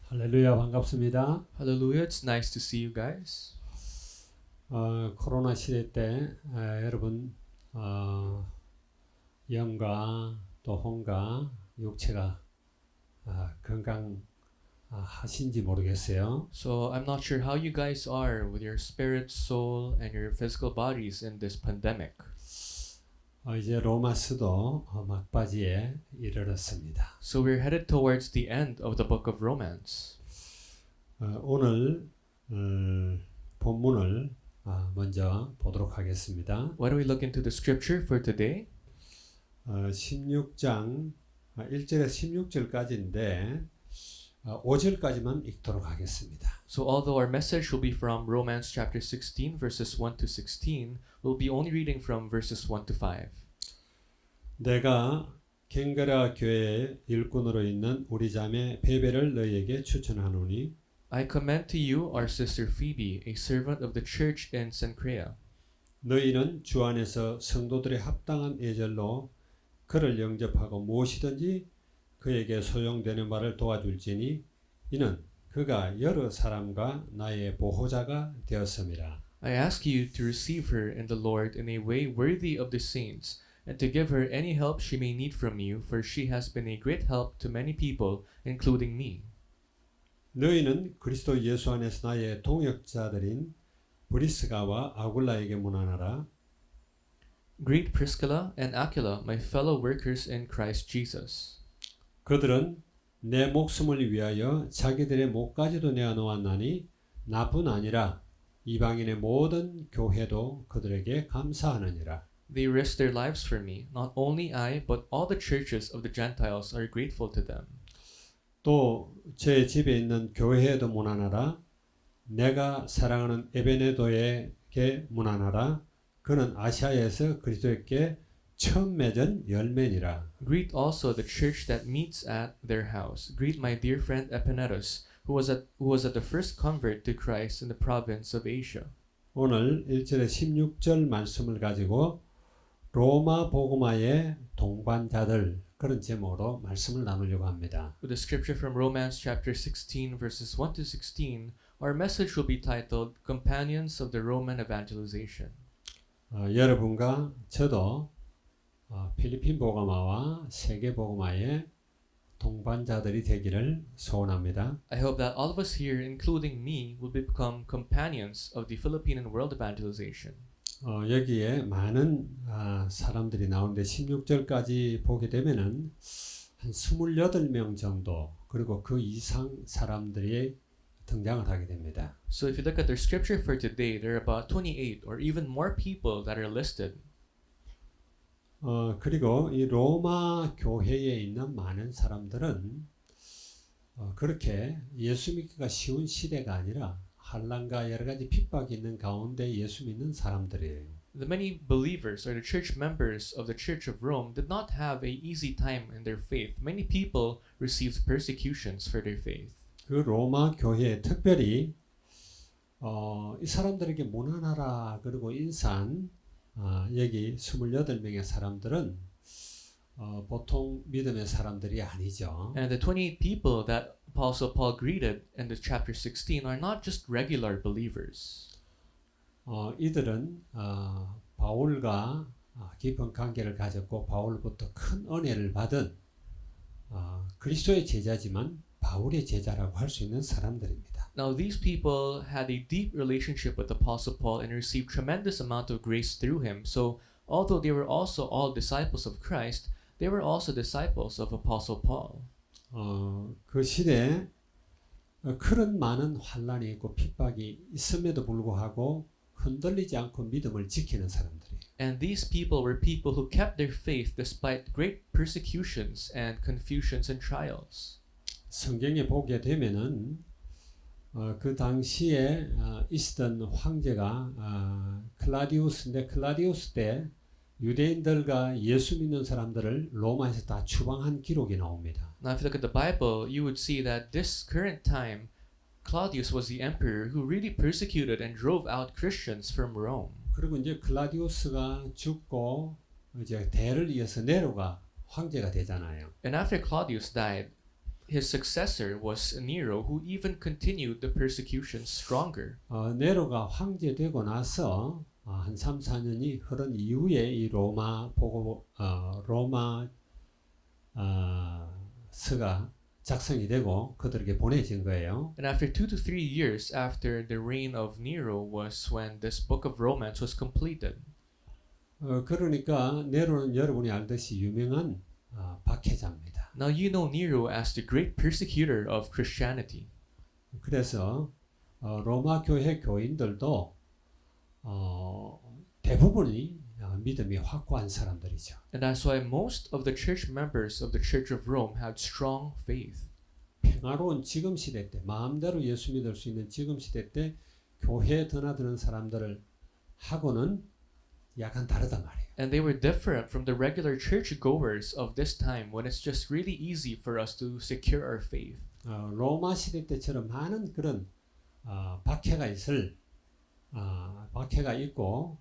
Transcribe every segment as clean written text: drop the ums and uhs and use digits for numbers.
할렐루야 반갑습니다. Hallelujah, it's nice to see you guys. 코로나 시대 때 여러분 영과 또 혼과 육체가 건강하신지 모르겠어요. So I'm not sure how you guys are with your spirit, soul, and your physical bodies in this pandemic. 이제 로마서도 막바지에 이르렀습니다. So we're headed towards the end of the book of Romans. 오늘 본문을 먼저 보도록 하겠습니다. Why don't we look into the scripture for today? 16장 1절에서 16절까지인데 5절까지만 읽도록 하겠습니다. So although our message will be from Romans chapter 16 verses 1 to 16, we'll be only reading from verses 1 to 5. 내가 갱가라 교회의 일꾼으로 있는 우리 자매 베베를 너희에게 추천하노니 I commend to you our sister Phoebe, a servant of the church in Cenchrea. 너희는 주 안에서 성도들의 합당한 예절로 그를 영접하고 무엇이든지 그에게 소용되는 바를 도와줄지니 이는 그가 여러 사람과 나의 보호자가 되었음이라. I ask you to receive her in the Lord in a way worthy of the saints, and to give her any help she may need from you, for she has been a great help to many people, including me. 너희는 그리스도 예수 안에서 나의 동역자들인 브리스가와 아굴라에게 문안하라. Greet Priscilla and Aquila, my fellow workers in Christ Jesus. 그들은 내 목숨을 위하여 자기들의 목까지도 내어 놓았나니 나뿐 아니라 이방인의 모든 교회도 그들에게 감사하느니라. They risked their lives for me. Not only I, but all the churches of the Gentiles are grateful to them. 또 제 집에 있는 교회에도 문안하라. 내가 사랑하는 에베네도에게 문안하라. 그는 아시아에서 그리스도께 처음 맺은 열매니라. Greet also the church that meets at their house. Greet my dear friend Epanetus, who was at the first convert to Christ in the province of Asia. 오늘 1절에 16절 말씀을 가지고 로마 복음화의 동반자들 그런 제목으로 말씀을 나누려고 합니다. With the scripture from Romans chapter 16 verses 1 to 16, our message will be titled Companions of the Roman Evangelization. 여러분과 저도 필리핀 복음화와 세계 복음화의 동반자들이 되기를 소원합니다. I hope that all of us here, including me, will become companions of the Philippine and world evangelization. 여기에 많은 사람들이 나오는데 16절까지 보게 되면은 한 28명 정도 그리고 그 이상 사람들이 등장을 하게 됩니다. So if you look at their scripture for today, there are about 28 or even more people that are listed. 그리고 이 로마 교회에 있는 많은 사람들은 그렇게 예수 믿기가 쉬운 시대가 아니라 환난과 여러 가지 핍박이 있는 가운데 예수 믿는 사람들이에요. The many believers or the church members of the Church of Rome did not have a easy time in their faith. Many people received persecutions for their faith. 그 로마 교회에 특별히 이 사람들에게 문안하라 그리고 인산 여기 28명의 사람들은 보통 믿음의 사람들이 아니죠. And the 28 people that Apostle Paul greeted in the chapter 16 are not just regular believers. 이들은 바울과 깊은 관계를 가졌고 바울부터 큰 은혜를 받은 그리스도의 제자지만 바울의 제자라고 할 수 있는 사람들입니다. Now these people had a deep relationship with Apostle Paul and received tremendous amount of grace through him. So although they were also all disciples of Christ, they were also disciples of Apostle Paul. 그 시대에 그런 많은 환난이 있고 핍박이 있음에도 불구하고 흔들리지 않고 믿음을 지키는 사람들이에요. And these people were people who kept their faith despite great persecutions and confusions and trials. 성경에 보게 되면은 그 당시에 있었던 황제가 클라디우스인데 클라디우스 때 유대인들과 예수 믿는 사람들을 로마에서 다 추방한 기록이 나옵니다. Now if you look at the Bible, you would see that this current time, Claudius was the emperor who really persecuted and drove out Christians from Rome. 그리고 이제 클라디우스가 죽고 이제 대를 이어서 네로가 황제가 되잖아요. And after Claudius died, his successor was Nero, who even continued the persecution stronger. 네로가 황제되고 나서 한 3, 4년이 흐른 이후에 이 로마서가 작성이 되고 그들에게 보내진 거예요. And after 2 to 3 years after the reign of Nero was when this book of Romans was completed. 그러니까 네로는 여러분이 알듯이 유명한 박해자입니다. Now you know Nero as the great persecutor of Christianity. 그래서 로마 교회 교인들도 대부분이 믿음이 확고한 사람들이죠. And that's why most of the church members of the Church of Rome had strong faith. 평화로운 지금 시대 때 마음대로 예수 믿을 수 있는 지금 시대 때 교회에 드나드는 사람들을 하고는 약간 다르단 말이에요. And they were different from the regular church goers of this time when it's just really easy for us to secure our faith. 로마 시대 때처럼 많은 그런 박해가 있고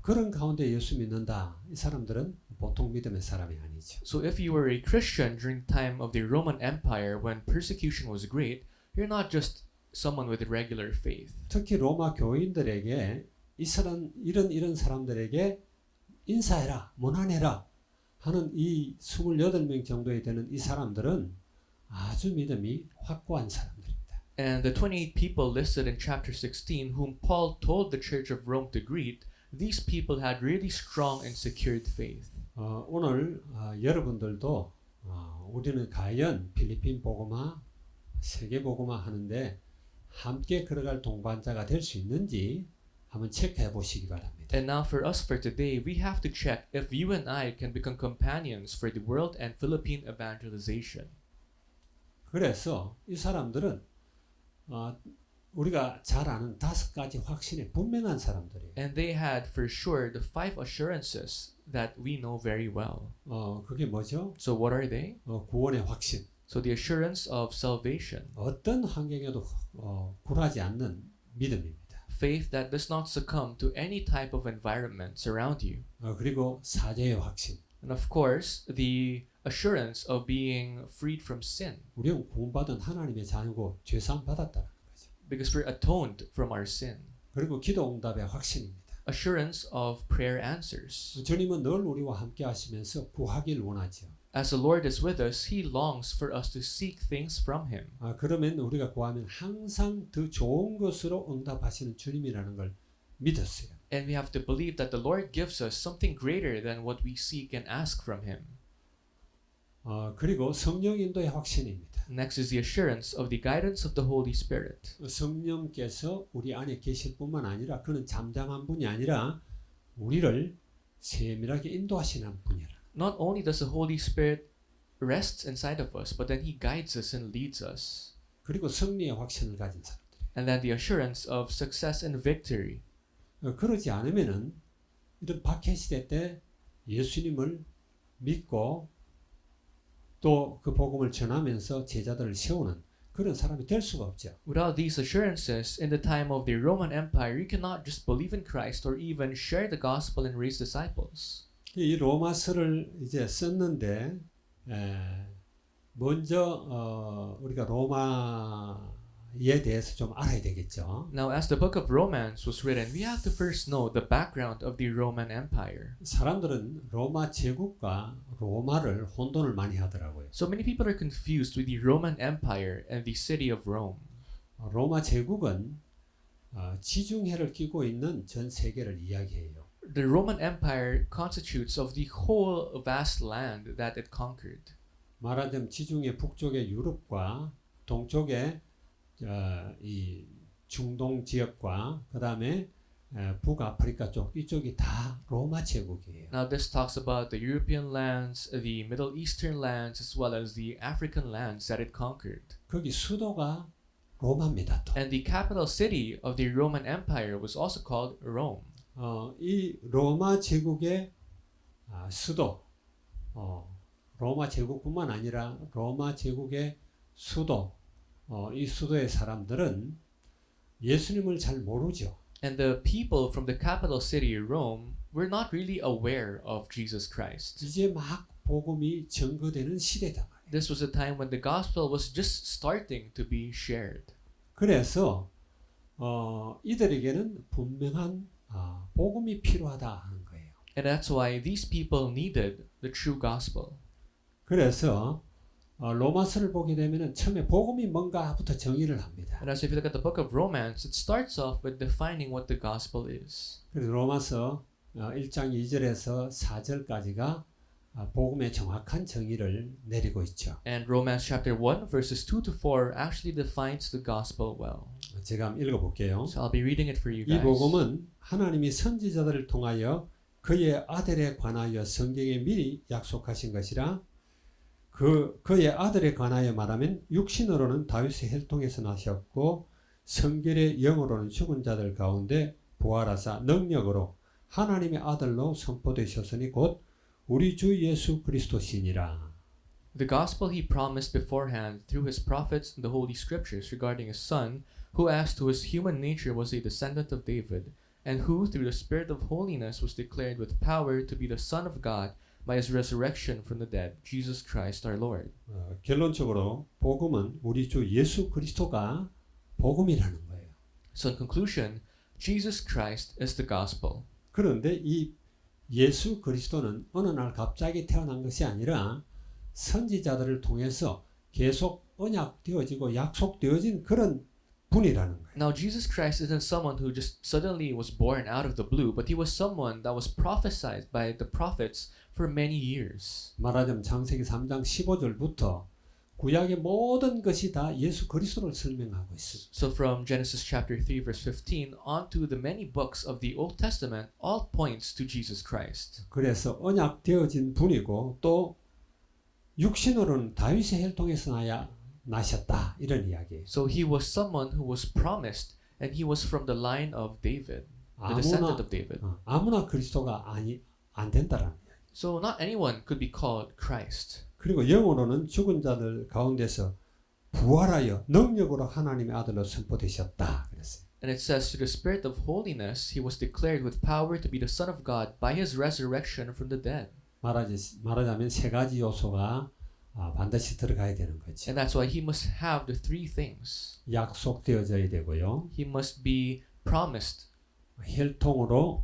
그런 가운데 예수 믿는다. 이 사람들은 보통 믿음의 사람이 아니죠. So if you were a Christian during the time of the Roman Empire when persecution was great, you're not just someone with regular faith. 특히 로마 교인들에게 이런 사람들에게 인사해라, 문안해라 하는 이 28명 정도에 되는 이 사람들은 아주 믿음이 확고한 사람들입니다. And the 28 people listed in chapter 16 whom Paul told the Church of Rome to greet, these people had really strong and secured faith. 오늘 여러분들도 우리는 과연 필리핀 복음화, 세계 복음화 하는데 함께 걸어갈 동반자가 될 수 있는지 한번 체크해 보시기 바랍니다. And now for us for today, we have to check if you and I can become companions for the world and Philippine evangelization. 그래서 이 사람들은 우리가 잘 아는 5가지 확신에 분명한 사람들이에요. And they had for sure the 5 assurances that we know very well. 그게 뭐죠? So what are they? 구원의 확신. So the assurance of salvation. 어떤 환경에도 굴하지 않는 믿음입니다. Faith that does not succumb to any type of environments around you. 그리고 사죄의 확신. And of course, the assurance of being freed from sin. 우리는 구원받은 하나님의 자녀고 죄사함 받았다는 거죠. Because we're atoned from our sin. 그리고 기도 응답의 확신입니다. Assurance of prayer answers. 주님은 늘 우리와 함께 하시면서 구하길 원하죠. As the Lord is with us, He longs for us to seek things from Him. 그러면 우리가 구하면 항상 더 좋은 것으로 응답하시는 주님이라는 걸 믿었어요. And we have to believe that the Lord gives us something greater than what we seek and ask from Him. 그리고 성령 인도의 확신입니다. Next is the assurance of the guidance of the Holy Spirit. 성령께서 우리 안에 계실 뿐만 아니라 그는 잠잠한 분이 아니라 우리를 세밀하게 인도하시는 분이라. Not only does the Holy Spirit rest inside of us, but then He guides us and leads us. 그리고 승리의 확신을 가진 사람들. And then the assurance of success and victory. 그러지 않으면은 이런 박해 시대 때 예수님을 믿고 또 그 복음을 전하면서 제자들을 세우는 그런 사람이 될 수가 없죠. Without these assurances, in the time of the Roman Empire, you cannot just believe in Christ or even share the gospel and raise disciples. 이 로마서를 이제 썼는데 먼저 우리가 로마에 대해서 좀 알아야 되겠죠. Now, as the book of Romans was written, we have to first know the background of the Roman Empire. 사람들은 로마 제국과 로마를 혼돈을 많이 하더라고요. So many people are confused with the Roman Empire and the city of Rome. 로마 제국은 지중해를 끼고 있는 전 세계를 이야기해요. The Roman Empire constitutes of the whole vast land that it conquered. 말하자면 지중해 북쪽의 유럽과 동쪽의 이 중동 지역과 그 다음에 북아프리카 쪽 이쪽이 다 로마 제국이에요. Now this talks about the European lands, the Middle Eastern lands, as well as the African lands that it conquered. 거기 수도가 로마입니다. 또. And the capital city of the Roman Empire was also called Rome. 이 로마 제국의 수도, 로마 제국뿐만 아니라 로마 제국의 수도, 이 수도의 사람들은 예수님을 잘 모르죠. And the people from the capital city, Rome, were not really aware of Jesus Christ. 이제 막 복음이 증거되는 시대다 말이에요. This was a time when the gospel was just starting to be shared. 그래서 이들에게는 분명한 복음이 필요하다 하는 거예요. And that's why these people needed the true gospel. 그래서 로마서를 보게 되면은 처음에 복음이 뭔가부터 정의를 합니다. And as if you look at the book of Romans, it starts off with defining what the gospel is. 그래서 로마서 1장 2절에서 4절까지가 복음의 정확한 정의를 내리고 있죠. And Romans chapter 1 verses 2 to 4 actually defines the gospel well. 제가 한번 읽어볼게요. So I'll be reading it for you 이 guys. 복음은 하나님이 선지자들을 통하여 그의 아들에 관하여 성경에 미리 약속하신 것이라 그의 아들에 관하여 말하면 육신으로는 다윗의 혈통에서 나셨고 성결의 영으로는 죽은 자들 가운데 부활하사 능력으로 하나님의 아들로 선포되셨으니 곧 우리 주 예수 그리스도시니라. The gospel he promised beforehand through his prophets and the holy scriptures regarding his son, who as to his human nature was a descendant of David, and who through the Spirit of holiness was declared with power to be the Son of God by his resurrection from the dead, Jesus Christ our Lord. 결론적으로 복음은 우리 주 예수 그리스도가 복음이라는 거예요. So in conclusion, Jesus Christ is the gospel. 그런데 이 예수 그리스도는 어느 날 갑자기 태어난 것이 아니라 선지자들을 통해서 계속 언약되어지고 약속되어진 그런 분이라는 거예요. Now Jesus Christ isn't someone who just suddenly was born out of the blue, but he was someone that was prophesied by the prophets for many years. 말하자면 창세기 3장 15절부터 구약의 모든 것이 다 예수 그리스도를 설명하고 있습니다. So from Genesis chapter 3 verse 15 on to the many books of the Old Testament all points to Jesus Christ. 그래서 언약되어진 분이고 또 육신으로는 다윗의 혈통에서 나셨다 이런 이야기예요. So he was someone who was promised and he was from the line of David, the descendant of David. 아무나 그리스도가 안 된다라는 이야기. So not anyone could be called Christ. 그리고 영어로는 죽은 자들 가운데서 부활하여 능력으로 하나님의 아들로 선포되셨다 그랬어요. And it says through the Spirit of holiness he was declared with power to be the Son of God by his resurrection from the dead. 말하자면 세 가지 요소가 반드시 들어가야 되는 거죠. And that's why he must have the three things. 약속되어져야 되고요. He must be promised. 혈통으로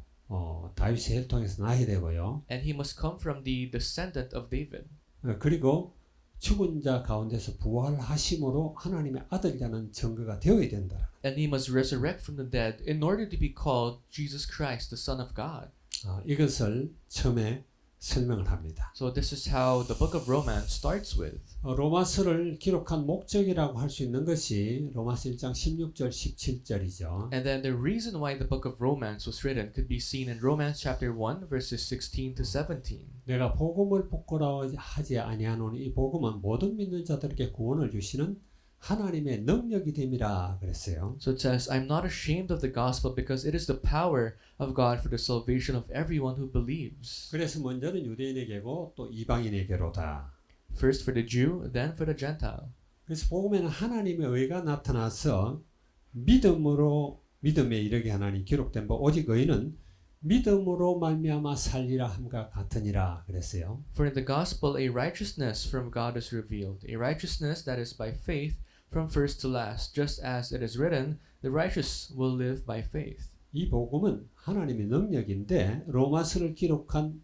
다윗의 혈통에서 나야 되고요. And he must come from the descendant of David. 그리고 죽은 자 가운데서 부활하심으로 하나님의 아들이라는 증거가 되어야 된다. And he must resurrect from the dead in order to be called Jesus Christ, the Son of God. 이것을 처음에 설명을 합니다. So this is how the book of Romans starts with. 로마서를 기록한 목적이라고 할 수 있는 것이 로마서 1장 16절 17절이죠. And then the reason why the book of Romans was written could be seen in Romans chapter 1 verses 16 to 17. 내가 복음을 부끄러워하지 아니하노니 이 복음은 모든 믿는 자들에게 구원을 주시는 하나님의 능력이 됨이라 그랬어요. So it says, I'm not ashamed of the gospel because it is the power of God for the salvation of everyone who believes. 그래서 먼저는 유대인에게고 또 이방인에게로다. First for the Jew, then for the Gentile. 그래서 복음에는 하나님의 의가 나타나서 믿음에 이르게 하나니 기록된 바 오직 의는 믿음으로 말미암아 살리라 함과 같으니라 그랬어요. For in the gospel a righteousness from God is revealed, a righteousness that is by faith from first to last, just as it is written, the righteous will live by faith. 이 복음은 하나님의 능력인데 로마서를 기록한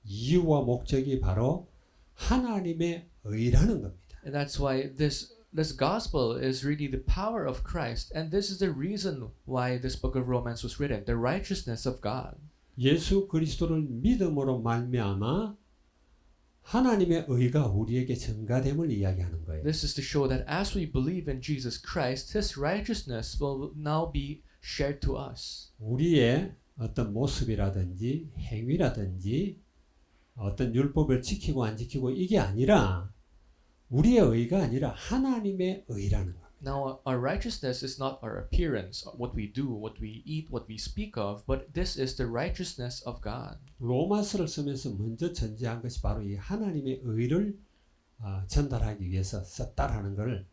이유와 목적이 바로 하나님의 의라는 겁니다. And that's why this gospel is really the power of Christ, and this is the reason why this book of Romans was written, the righteousness of God. 예수 그리스도를 믿음으로 말미암아 하나님의 의가 우리에게 증가됨을 이야기하는 거예요. This is to show that as we believe in Jesus Christ, His righteousness will now be shared to us. 우리의 어떤 모습이라든지 행위라든지 어떤 율법을 지키고 안 지키고 이게 아니라 우리의 의가 아니라 하나님의 의라는 겁니다. Now, our righteousness is not our appearance, what we do, what we eat, what we speak of, but this is the righteousness of God. 로마서를 쓰면서 먼저 전제한 것이 바로 이 하나님의 의를 전달하기 위해서 썼다라는 것을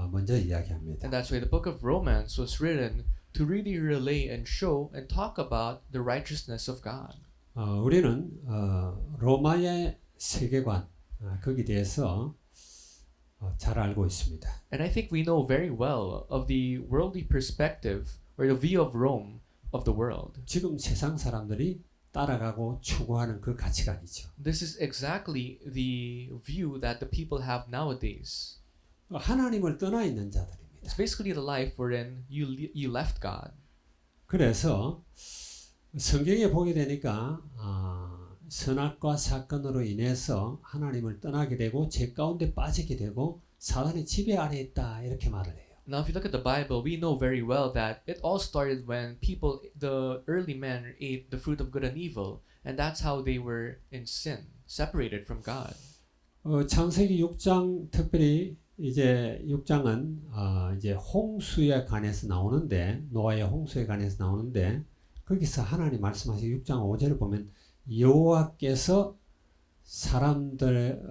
먼저 이야기합니다. And that's why the book of Romans was written to really relay and show and talk about the righteousness of God. 우리는 로마의 세계관 거기에 대해서 잘 알고 있습니다. And I think we know very well of the worldly perspective or the view of Rome of the world. 지금 세상 사람들이 따라가고 추구하는 그 가치관이죠. This is exactly the view that the people have nowadays. 하나님을 떠나 있는 자들입니다. It's basically the life wherein you left God. 그래서 성경에 보게 되니까 선악과 사건으로 인해서 하나님을 떠나게 되고 죄 가운데 빠지게 되고 사단의 지배 아래 있다 이렇게 말을 해요. Now, if you look at the Bible, we know very well that it all started when the early men ate the fruit of good and evil, and that's how they were in sin, separated from God. 창세기 6장 특별히 이제 6장은 이제 홍수에 관해서 나오는데 노아의 홍수에 관해서 나오는데 거기서 하나님 말씀하신 6장 5절을 보면 여호와께서 사람들의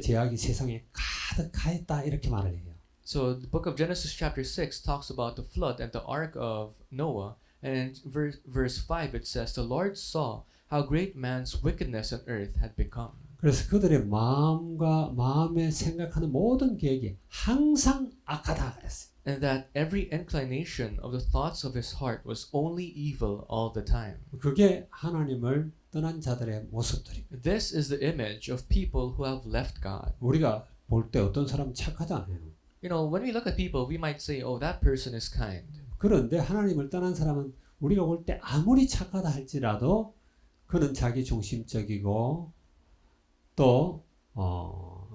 죄악이 세상에 가득하였다 이렇게 말을 해요. So the book of Genesis chapter 6 talks about the flood and the ark of Noah, and in verse 5 it says, "The Lord saw how great man's wickedness on earth had become." 그래서 그들의 마음에 생각하는 모든 계획이 항상 악하다 그랬어요. And that every inclination of the thoughts of his heart was only evil all the time. 그게 하나님을 떠난 자들의 모습들입니다. This is the image of people who have left God. 우리가 볼 때 어떤 사람 착하잖아요. You know, when we look at people, we might say, "Oh, that person is kind." 그런데 하나님을 떠난 사람은 우리가 볼 때 아무리 착하다 할지라도 그는 자기 중심적이고 또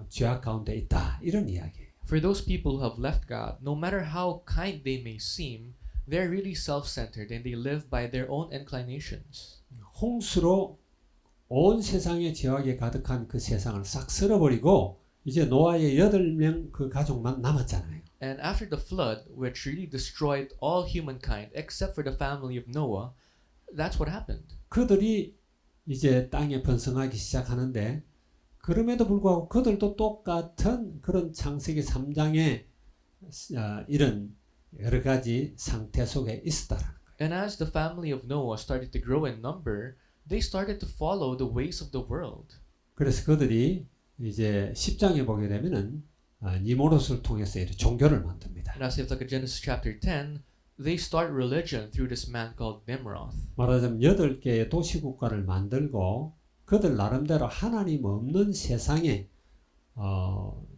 죄악 가운데 있다 이런 이야기예요. For those people who have left God, no matter how kind they may seem, they're really self-centered and they live by their own inclinations. 홍수로 온 세상에 죄악이 가득한 그 세상을 싹 쓸어버리고 이제 노아의 8명 그 가족만 남았잖아요. And after the flood, which really destroyed all humankind except for the family of Noah, that's what happened. 그들이 이제 땅에 번성하기 시작하는데 그럼에도 불구하고 그들도 똑같은 그런 창세기 3장의 이런 여러 가지 상태 속에 있었다라는 거예요. And as the family of Noah started to grow in number, they started to follow the ways of the world. 그래서 그들이 이제 10장에 보게 되면은 니모롯을 통해서 이렇게 종교를 만듭니다. And as you look at Genesis chapter 10, they start religion through this man called Nimrod. 말하자면 8개의 도시국가를 만들고 그들 나름대로 하나님 없는 세상에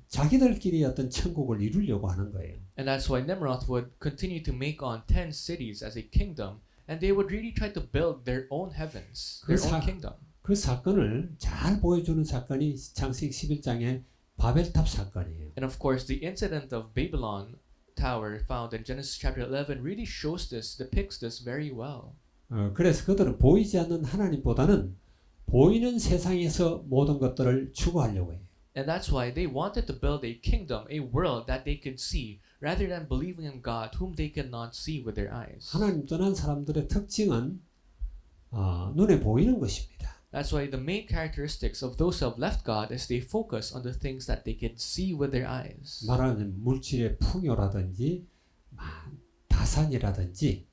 자기들끼리 어떤 천국을 이루려고 하는 거예요. And that's why Nimrod would continue to make on 10 cities as a kingdom, and they would really try to build their own heavens, their own kingdom. 그 사건을 잘 보여주는 사건이 창세기 11장의 바벨탑 사건이에요. And of course, the incident of Babylon Tower found in Genesis chapter 11 really shows this, depicts this very well. 그래서 그들은 보이지 않는 하나님보다는 보이는 세상에서 모든 것들을 추구하려고 해요. And that's why they wanted to build a kingdom, a world that they could see, rather than believing in God whom they cannot see with their eyes. 하나님 떠난 사람들의 특징은 눈에 보이는 것입니다. That's why the main characteristics of those who have left God is they focus on the things that they can see with their eyes. 말하자면 물질의 풍요라든지 다산이라든지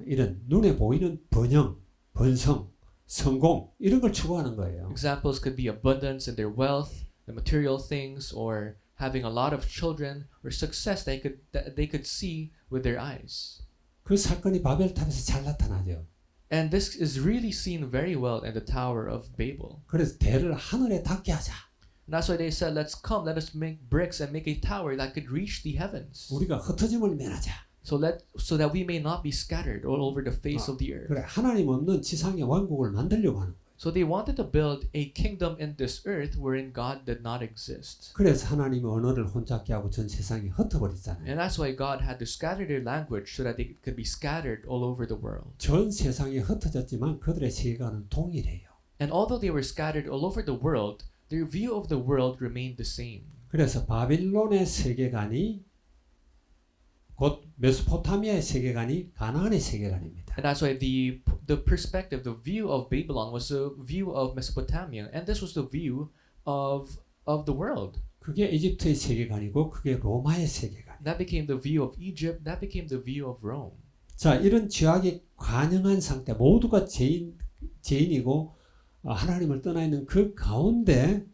이런 눈에 보이는 번영, 번성, 성공 이런 걸 추구하는 거예요. Examples could be abundance in their wealth, the material things, or having a lot of children, or success that they could see with their eyes. 그 사건이 바벨탑에서 잘 나타나죠. And this is really seen very well in the Tower of Babel. 그래서 대를 하늘에 닿게 하자. And that's why they said, "Let's come, let us make bricks and make a tower that could reach the heavens, 우리가 흩어짐을 면하자. so that we may not be scattered all over the face of the earth." 그래 하나님 없는 지상의 왕국을 만들려고 하는 거예요. So they wanted to build a kingdom in this earth wherein God did not exist. 그래서 하나님이 언어를 혼잡게 하고 전 세상에 흩어버렸잖아요. And that's why God had to scatter their language so that they could be scattered all over the world. 전 세상에 흩어졌지만 그들의 세계관은 동일해요. And although they were scattered all over the world, their view of the world remained the same. 그래서 바빌론의 세계관이 곧 메소포타미아의 세계관이 가나안의 세계관입니다. And that's why the perspective, the view of Babylon was the view of Mesopotamia, and this was the view of the world. 그게 이집트의 세계관이고 그게 로마의 세계관. That became the view of Egypt. That became the view of Rome. 자, 이런 죄악에 관영한 상태, 모두가 죄인이고 하나님을 떠나 있는 그 가운데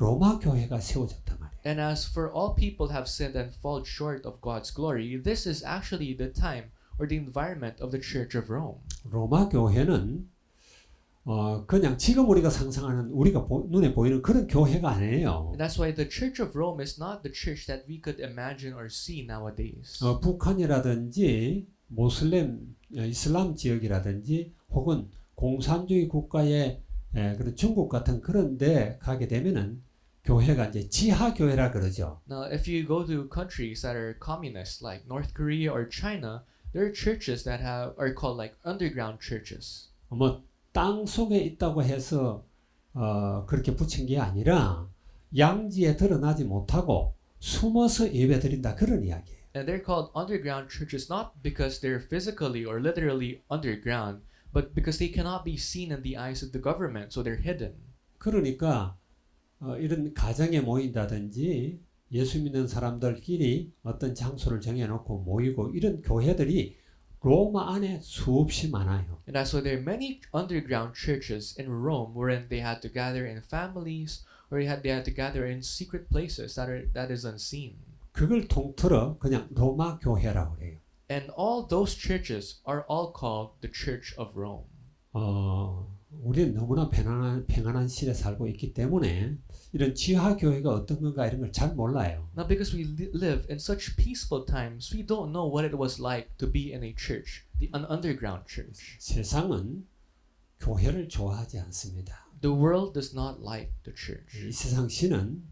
로마 교회가 세워졌단 말이에요. And as for all people have sinned and fall short of God's glory, this is actually the time or the environment of the Church of Rome. 로마 교회는 그냥 지금 우리가 상상하는 우리가 눈에 보이는 그런 교회가 아니에요. And that's why the Church of Rome is not the church that we could imagine or see nowadays. 북한이라든지 모슬렘 이슬람 지역이라든지 혹은 공산주의 국가의 그런 중국 같은 그런 데 가게 되면은 교회가 이제 지하 교회라 그러죠. Now, if you go to countries that are communist, like North Korea or China, there are churches that are called like underground churches. 뭐 땅 속에 있다고 해서 그렇게 붙인 게 아니라 양지에 드러나지 못하고 숨어서 예배드린다 그런 이야기예요. And they're called underground churches not because they're physically or literally underground, but because they cannot be seen in the eyes of the government, so they're hidden. 그러니까 이런 가정에 모인다든지 예수 믿는 사람들끼리 어떤 장소를 정해놓고 모이고 이런 교회들이 로마 안에 수없이 많아요. And that's why there are many underground churches in Rome wherein they had to gather in families or they had to gather in secret places that is unseen. 그걸 통틀어 그냥 로마 교회라고 그래요. And all those churches are all called the Church of Rome. 우리는 너무나 평안한 시대에 살고 있기 때문에 이런 지하 교회가 어떤 건가 이런 걸 잘 몰라요. Now, because we live in such peaceful times, we don't know what it was like to be in a church, an underground church. 세상은 교회를 좋아하지 않습니다. The world does not like the church. 이 세상 신은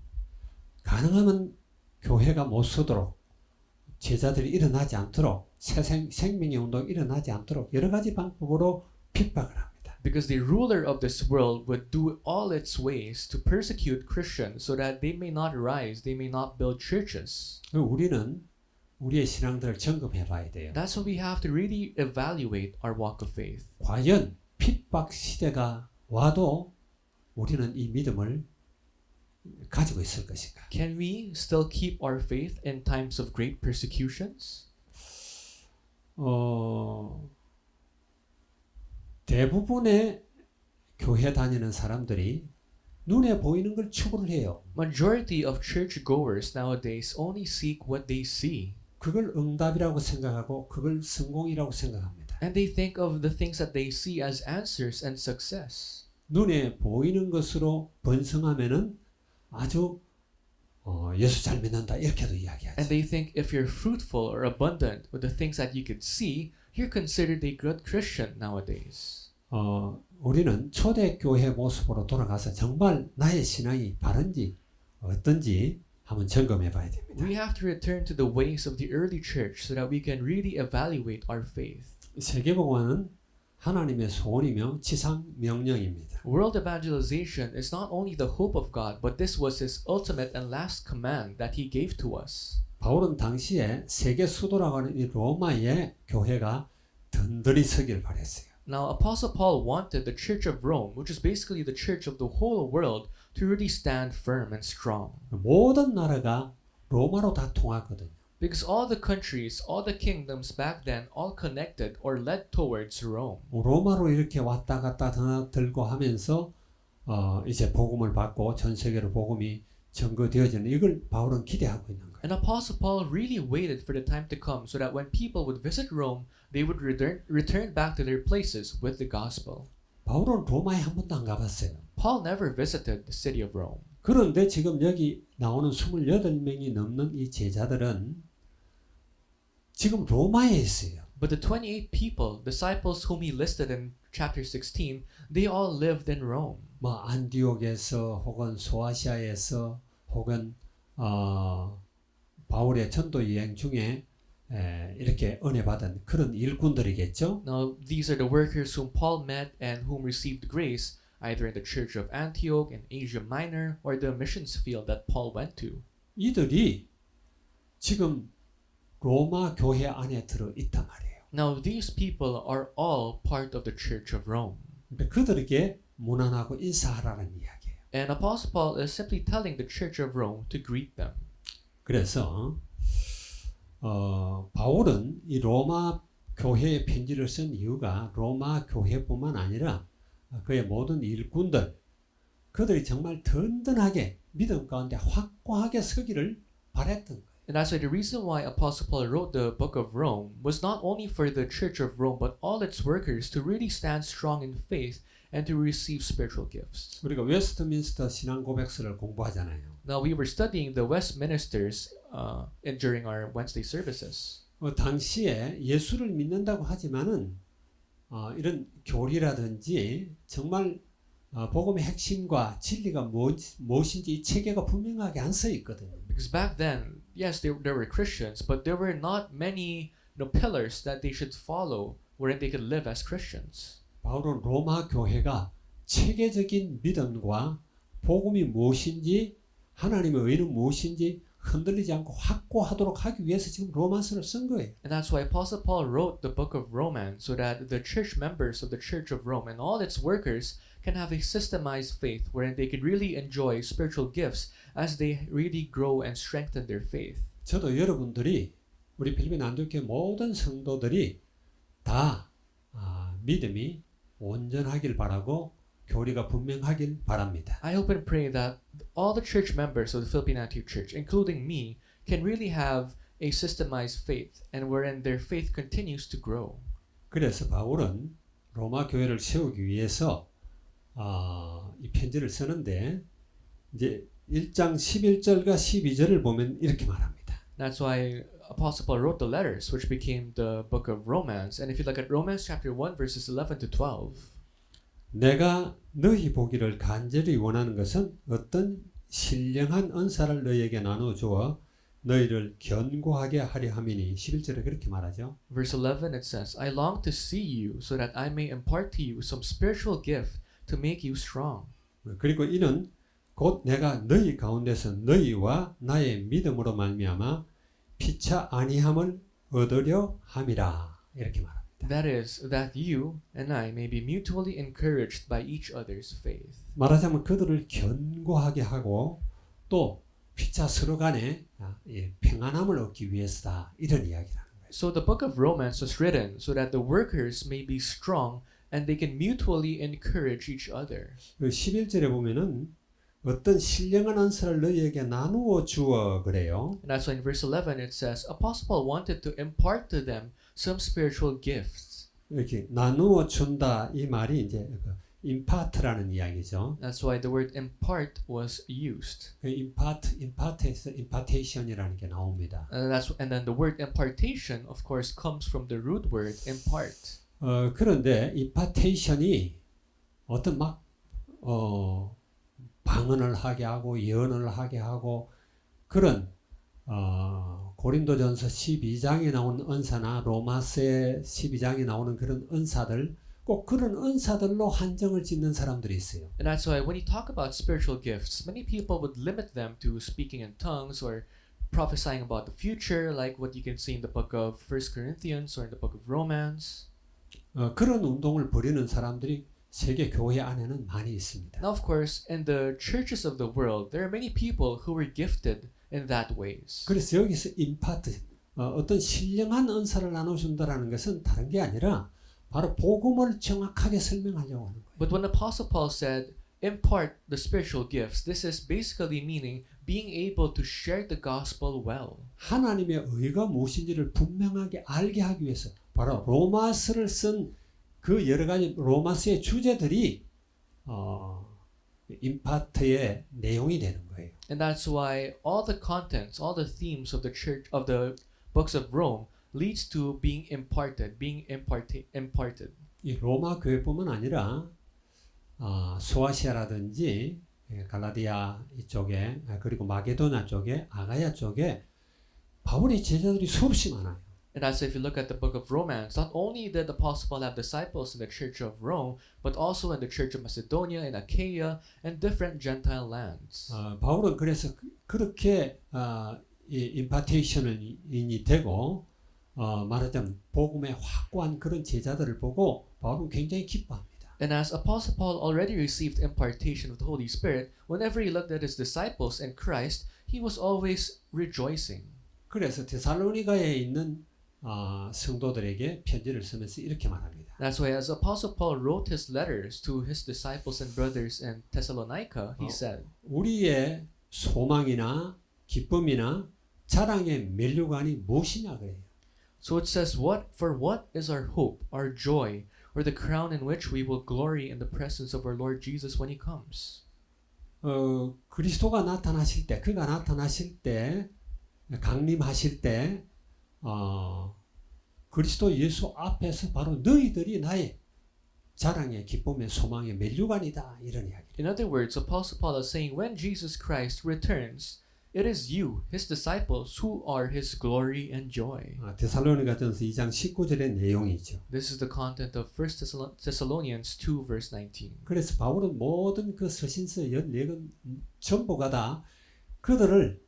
가능하면 교회가 못 서도록 제자들이 일어나지 않도록 생명의 운동이 일어나지 않도록 여러 가지 방법으로 핍박을 합니다. Because the ruler of this world would do all its ways to persecute Christians so that they may not rise, they may not build churches. 우리는 우리의 신앙들을 점검해 봐야 돼요. That's why we have to really evaluate our walk of faith. 과연 핍박 시대가 와도 우리는 이 믿음을 가지고 있을 것인가? Can we still keep our faith in times of great persecutions? 대부분의 교회 다니는 사람들이 눈에 보이는 걸 추구를 해요. Majority of church goers nowadays only seek what they see. 그걸 응답이라고 생각하고 그걸 성공이라고 생각합니다. And they think of the things that they see as answers and success. 눈에 보이는 것으로 번성하면은 아주 예수 잘 믿는다 이렇게도 이야기하죠. And they think if you're fruitful or abundant with the things that you could see, you're considered a good Christian nowadays. 우리는 초대교회 모습으로 돌아가서 정말 나의 신앙이 바른지 어떤지 한번 점검해 봐야 됩니다. We have to return to the ways of the early church so that we can really evaluate our faith. 세계복음은 하나님의 소원이며 지상 명령입니다. World evangelization is not only the hope of God, but this was His ultimate and last command that He gave to us. 바울은 당시에 세계 수도라고 하는 이 로마의 교회가 든든히 서기를 바랬어요. Now, Apostle Paul wanted the Church of Rome, which is basically the church of the whole world, to really stand firm and strong. 모든 나라가 로마로 다 통하거든요. Because all the countries, all the kingdoms back then, all connected or led towards Rome. 로마로 이렇게 왔다 갔다 들고 하면서 이제 복음을 받고 전 세계로 복음이 전거되어지는 이걸 바울은 기대하고 있는 거예요. And Apostle Paul really waited for the time to come so that when people would visit Rome, they would return back to their places with the gospel. 바울은 로마에 한 번도 안 가봤어요. Paul never visited the city of Rome. 그런데 지금 여기 나오는 28명이 넘는 이 제자들은 지금 로마에 있어요. But the 28 people, disciples whom he listed in chapter 16, they all lived in Rome. 뭐 안디옥에서 혹은 소아시아에서 혹은 바울의 전도 여행 중에 이렇게 은혜 받은 그런 일꾼들이겠죠. Now, these are the workers whom Paul met and whom received grace, either in the church of Antioch in Asia Minor or the missions field that Paul went to. 이들이 지금 로마 교회 안에 들어 있단 말이에요. Now, these people are all part of the church of Rome. 그들에게 문안하고 인사하라는 이야기예요. And Apostle Paul is simply telling the church of Rome to greet them. 그래서 바울은 이 로마 교회에 편지를 쓴 이유가 로마 교회뿐만 아니라 그의 모든 일꾼들 그들이 정말 든든하게 믿음 가운데 확고하게 서기를 바랬던 거예요. And that's why the reason why Apostle Paul wrote the book of Rome was not only for the church of Rome, but all its workers to really stand strong in faith and to receive spiritual gifts. 우리가 웨스트민스터 신앙 고백서를 공부하잖아요. Now we were studying the Westminsters during our Wednesday services. 당시에 예수를 믿는다고 하지만은 이런 교리라든지 정말 복음의 핵심과 진리가 무엇인지 이 체계가 분명하게 안 써 있거든요. Because back then, yes, there were Christians, but there were not many pillars that they should follow wherein they could live as Christians. 바울은 로마 교회가 체계적인 믿음과 복음이 무엇인지 하나님의 의는 무엇인지 흔들리지 않고 확고하도록 하기 위해서 지금 로마서를 쓴 거예요. And that's why Apostle Paul wrote the book of Romans, so that the church members of the Church of Rome and all its workers can have a systemized faith wherein they could really enjoy spiritual gifts as they really grow and strengthen their faith. 저도 여러분들이 우리 필리핀 안디옥교회 모든 성도들이 다 믿음이 온전하길 바라고 교리가 분명하길 바랍니다. I hope and pray that all the church members of the Philippine Antioch Church, including me, can really have a systemized faith and wherein their faith continues to grow. 그래서 바울은 로마 교회를 세우기 위해서 이 편지를 쓰는데 이제 1장 11절과 12절을 보면 이렇게 말합니다. That's why Apostle Paul wrote the letters, which became the book of Romans. And if you look at Romans chapter 1, verses 11 to 12, 내가 너희 보기를 간절히 원하는 것은 어떤 신령한 은사를 너희에게 나누어 주어 너희를 견고하게 하려 함이니 11절에 그렇게 말하죠. verse 11 it says, I long to see you so that I may impart to you some spiritual gift to make you strong. 그리고 이는 곧 내가 너희 가운데서 너희와 나의 믿음으로 말미암아 피차 아니함을 얻으려 함이라 이렇게 말합니다. That is, that you and I may be mutually encouraged by each other's faith. 말하자면 그들을 견고하게 하고 또 피차 서로 간에 평안함을 얻기 위해서다 이런 이야기라는 거예요. So the book of Romans was written so that the workers may be strong and they can mutually encourage each other. 그 11절에 보면은 어떤 신령한 은사를 너희에게 나누어 주어 그래요. And that's why in verse 11 it says, Apostle Paul wanted to impart to them some spiritual gifts. 이렇게 나누어 준다 이 말이 이제 impart라는 이야기죠. That's why the word impart was used. impart에서 impartation이라는 게 나옵니다. And then the word impartation, of course, comes from the root word impart. 그런데 impartation이 어떤 막 방언을 하게 하고 예언을 하게 하고 그런 고린도전서 12장에 나오는 은사나 로마서 12장에 나오는 그런 은사들 꼭 그런 은사들로 한정을 짓는 사람들이 있어요. And that's why when you talk about spiritual gifts, many people would limit them to speaking in tongues or prophesying about the future, like what you can see in the book of 1 Corinthians or in the book of Romans. 그런 운동을 벌이는 사람들이 세계 교회 안에는 많이 있습니다. Now, of course, in the churches of the world, there are many people who were gifted in that ways. 그래서 여기서 임파트 어떤 신령한 은사를 나눠준다라는 것은 다른 게 아니라 바로 복음을 정확하게 설명하려고 하는 거예요. But when Apostle Paul said, impart the spiritual gifts, this is basically meaning being able to share the gospel well. 하나님의 의가 무엇인지를 분명하게 알게 하기 위해서 바로 로마서를 쓴 그 여러 가지 로마서의 주제들이 임파트의 내용이 되는 거예요. And that's why all the contents, all the themes of the church, of the books of Rome, leads to being imparted. 이 로마 교회뿐만 아니라 소아시아라든지 갈라디아 이쪽에 그리고 마게도냐 쪽에 아가야 쪽에 바울의 제자들이 수없이 많아요. And as if you look at the book of Romans, not only did the Apostle Paul have disciples in the church of Rome, but also in the church of Macedonia, in Achaia, and different Gentile lands. 바울은 그래서 그렇게 임파테이션이 되고 말하자면 복음의 확고한 그런 제자들을 보고 바울은 굉장히 기뻐합니다. And as Apostle Paul already received impartation of the Holy Spirit, whenever he looked at his disciples in Christ, he was always rejoicing. 그래서 데살로니가에 있는 성도들에게 편지를 쓰면서 이렇게 말합니다. That's why as Apostle Paul wrote his letters to his disciples and brothers in Thessalonica, he said, 우리의 소망이나 기쁨이나 자랑의 면류관이 무엇이냐 그래요. So it says, For what is our hope, our joy, or the crown in which we will glory in the presence of our Lord Jesus when He comes? 그리스도가 나타나실 때, 그가 나타나실 때, 강림하실 때, 그리스도 예수 앞에서 바로 너희들이 나의 자랑의 기쁨의 소망의 면류관이다 이런 이야기. In other words, Apostle Paul is saying, when Jesus Christ returns, it is you, His disciples, who are His glory and joy. 데살로니가전서 2장 19절의 내용이죠. This is the content of 1 Thessalonians 2 verse 19. 그래서 바울은 모든 그 서신서 14권 전부가 다 그들을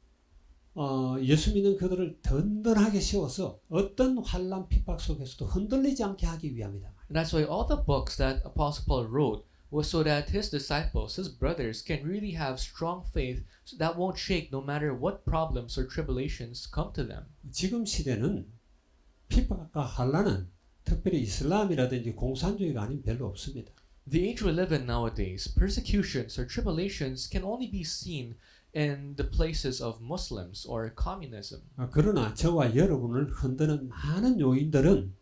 예수 믿는 그들을 든든하게 세워서 어떤 환난 핍박 속에서도 흔들리지 않게 하기 위함이다. And that's why all the books that Apostle Paul wrote was so that his disciples, his brothers, can really have strong faith that won't shake no matter what problems or tribulations come to them. 지금 시대는 핍박과 환난은 특별히 이슬람이라든지 공산주의가 아닌 별로 없습니다. The age we live in nowadays, persecutions or tribulations can only be seen in the places of Muslims or communism. 그러나 저와 여러분을 흔드는 많은 요인들은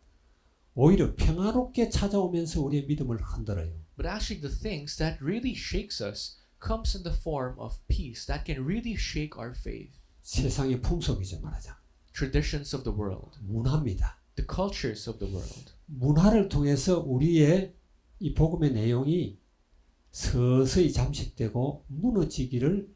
오히려 평화롭게 찾아오면서 우리의 믿음을 흔들어요. But actually the things that really shakes us comes in the form of peace that can really shake our faith. 세상의 풍속이죠 말하자. Traditions of the world, 문화입니다. the cultures of the world. 문화를 통해서 우리의 이 복음의 내용이 서서히 잠식되고 무너지기를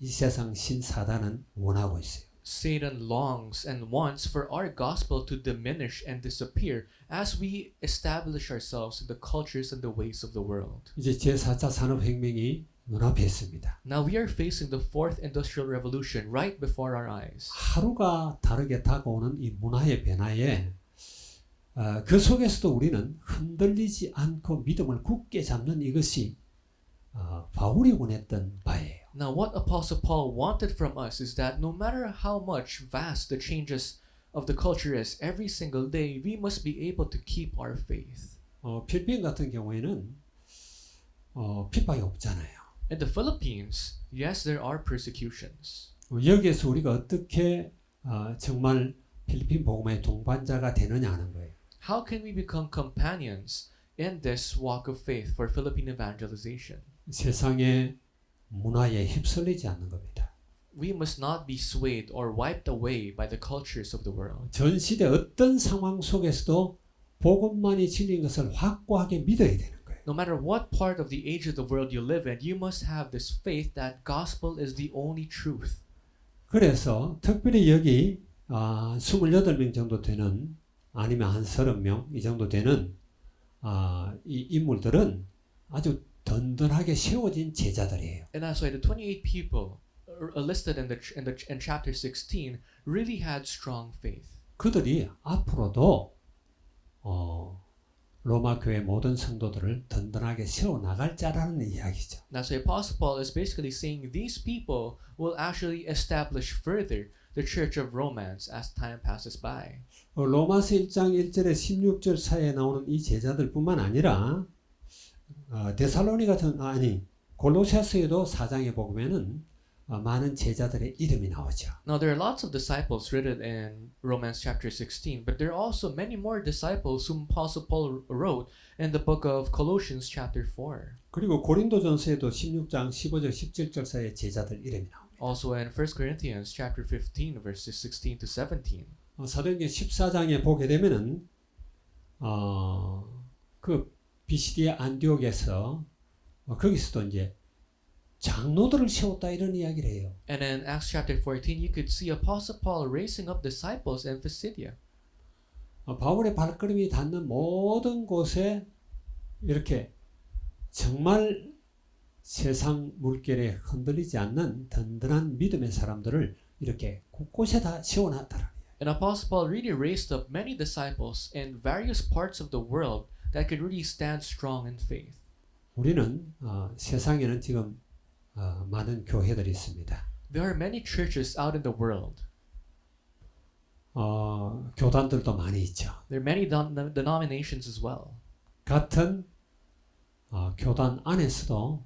이 세상 신사단은 원하고 있어요. Satan longs and wants for our gospel to diminish and disappear as we establish ourselves in the cultures and the ways of the world. 이제 제4차 산업혁명이 눈앞에 있습니다. Now we are facing the fourth industrial revolution right before our eyes. 하루가 다르게 다가오는 이 문화의 변화에 그 속에서도 우리는 흔들리지 않고 믿음을 굳게 잡는 이것이 바울이 원했던 바예요. Now what Apostle Paul wanted from us is that no matter how much vast the changes of the culture is, every single day we must be able to keep our faith. 필리핀 같은 경우에는 핍박이 없잖아요. In the Philippines, yes, there are persecutions. 여기에서 우리가 어떻게 정말 필리핀 복음의 동반자가 되느냐 하는 거예요. How can we become companions in this walk of faith for Philippine evangelization? 세상의 문화에 휩쓸리지 않는 겁니다. We must not be swayed or wiped away by the cultures of the world. 전 시대 어떤 상황 속에서도 복음만이 진리인 것을 확고하게 믿어야 되는 거예요. No matter what part of the age of the world you live in, you must have this faith that gospel is the only truth. 그래서 특별히 여기 28명 정도 되는 아니면 한 30명 이 정도 되는 이 인물들은 아주 든든하게 세워진 제자들이에요. And that's why the 28 people listed in chapter 16 really had strong faith. 그들이 앞으로도 로마 교회 모든 성도들을 든든하게 세워 나갈 자라는 이야기죠. That's why Apostle Paul is basically saying these people will actually establish further the church of Romans as time passes by. 로마서 1장 1절에 16절 사이에 나오는 이 제자들뿐만 아니라 데살로니가 골로새서에도 4장에 보면은 많은 제자들의 이름이 나오죠. Now there are lots of disciples written in Romans chapter 16, but there are also many more disciples whom Apostle Paul wrote in the book of Colossians chapter 4. 그리고 고린도전서에도 16장 15절 17절 사이에 제자들 이름이 나옵니다. Also in 1 Corinthians chapter 15 verses 16 to 17. 사도행전 14장에 보게 되면은 그 비시디아 안디옥에서 거기서도 이제 장로들을 세웠다 이런 이야기를 해요. And in Acts chapter 14 you could see Apostle Paul raising up disciples in Pisidia. 바울의 발걸음이 닿는 모든 곳에 이렇게 정말 세상 물결에 흔들리지 않는 든든한 믿음의 사람들을 이렇게 곳곳에 다 세워놨더라. And Apostle Paul really raised up many disciples in various parts of the world that could really stand strong in faith. 우리는 세상에는 지금 많은 교회들이 있습니다. There are many churches out in the world. 교단들도 많이 있죠. There are many denominations as well. 같은 교단 안에서도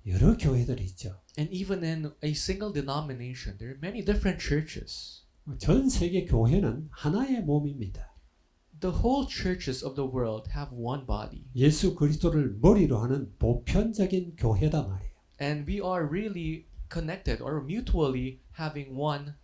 여러 교회들이 있죠. And even in a single denomination, there are many different churches. 전 세계 교회는 하나의 몸입니다. The whole churches of the world have one body. 예수 그리스도를 머리로 하는 보편적인 교회다 말이에요. And we are really connected or mutually having one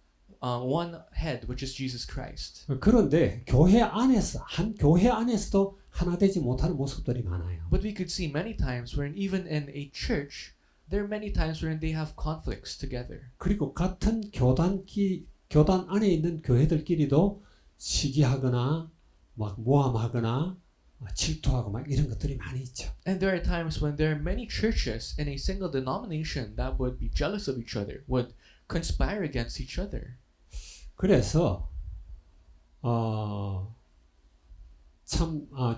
head, which is Jesus Christ. 그런데 교회 안에서 한 교회 안에서도 하나 되지 못하는 모습들이 많아요. But we could see many times wherein even in a church, there are many times wherein they have conflicts together. 그리고 같은 교단 안에 있는 교회들끼리도 시기하거나 막 모함하거나 질투하고 막 이런 것들이 많이 있죠. And there are times when there are many churches in a single denomination that would be jealous of each other, would conspire against each other. 그래서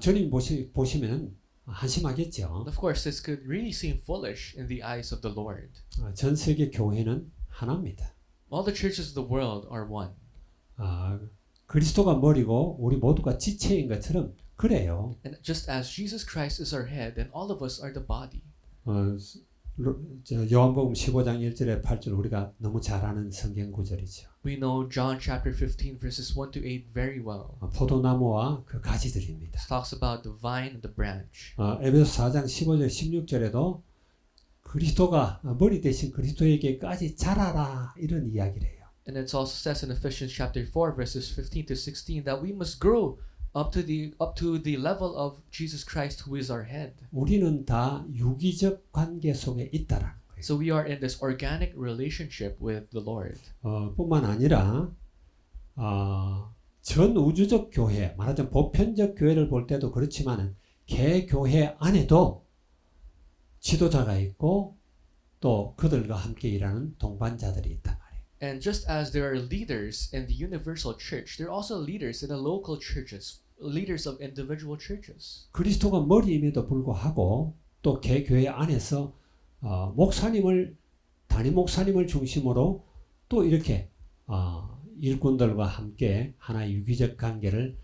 주님 보시면 한심하겠죠. Of course, this could really seem foolish in the eyes of the Lord. 전 세계 교회는 하나입니다. All the churches of the world are one. 그리스도가 머리고 우리 모두가 지체인 것처럼 그래요. And just as Jesus Christ is our head, and all of us are the body. 요한복음 15장 1절에 8절 우리가 너무 잘 아는 성경 구절이죠. We know John chapter 15 verses 1 to 8 very well. 포도나무와 그 가지들입니다. It talks about the vine and the branch. 에베소 4장 15절 16절에도 그리스도가 머리 대신 그리스도에게까지 자라라 이런 이야기를 해요. And it also says in Ephesians chapter 4 verses 15 to 16 that we must grow up to the level of Jesus Christ who is our head. 우리는 다 유기적 관계 속에 있다라는 거예요. So we are in this organic relationship with the Lord. 뿐만 아니라 전 우주적 교회, 말하자면 보편적 교회를 볼 때도 그렇지만은 개 교회 안에도 지도자가 있고 또 그들과 함께 일하는 동반자들이 있단 말이에요. And just as there are leaders in the universal church, there are also leaders in the local churches, leaders of individual churches. 그리스도가 머리임에도 불구하고 또 개 교회 안에서 담임 목사님을 중심으로 또 이렇게 일꾼들과 함께 하나의 유기적 관계를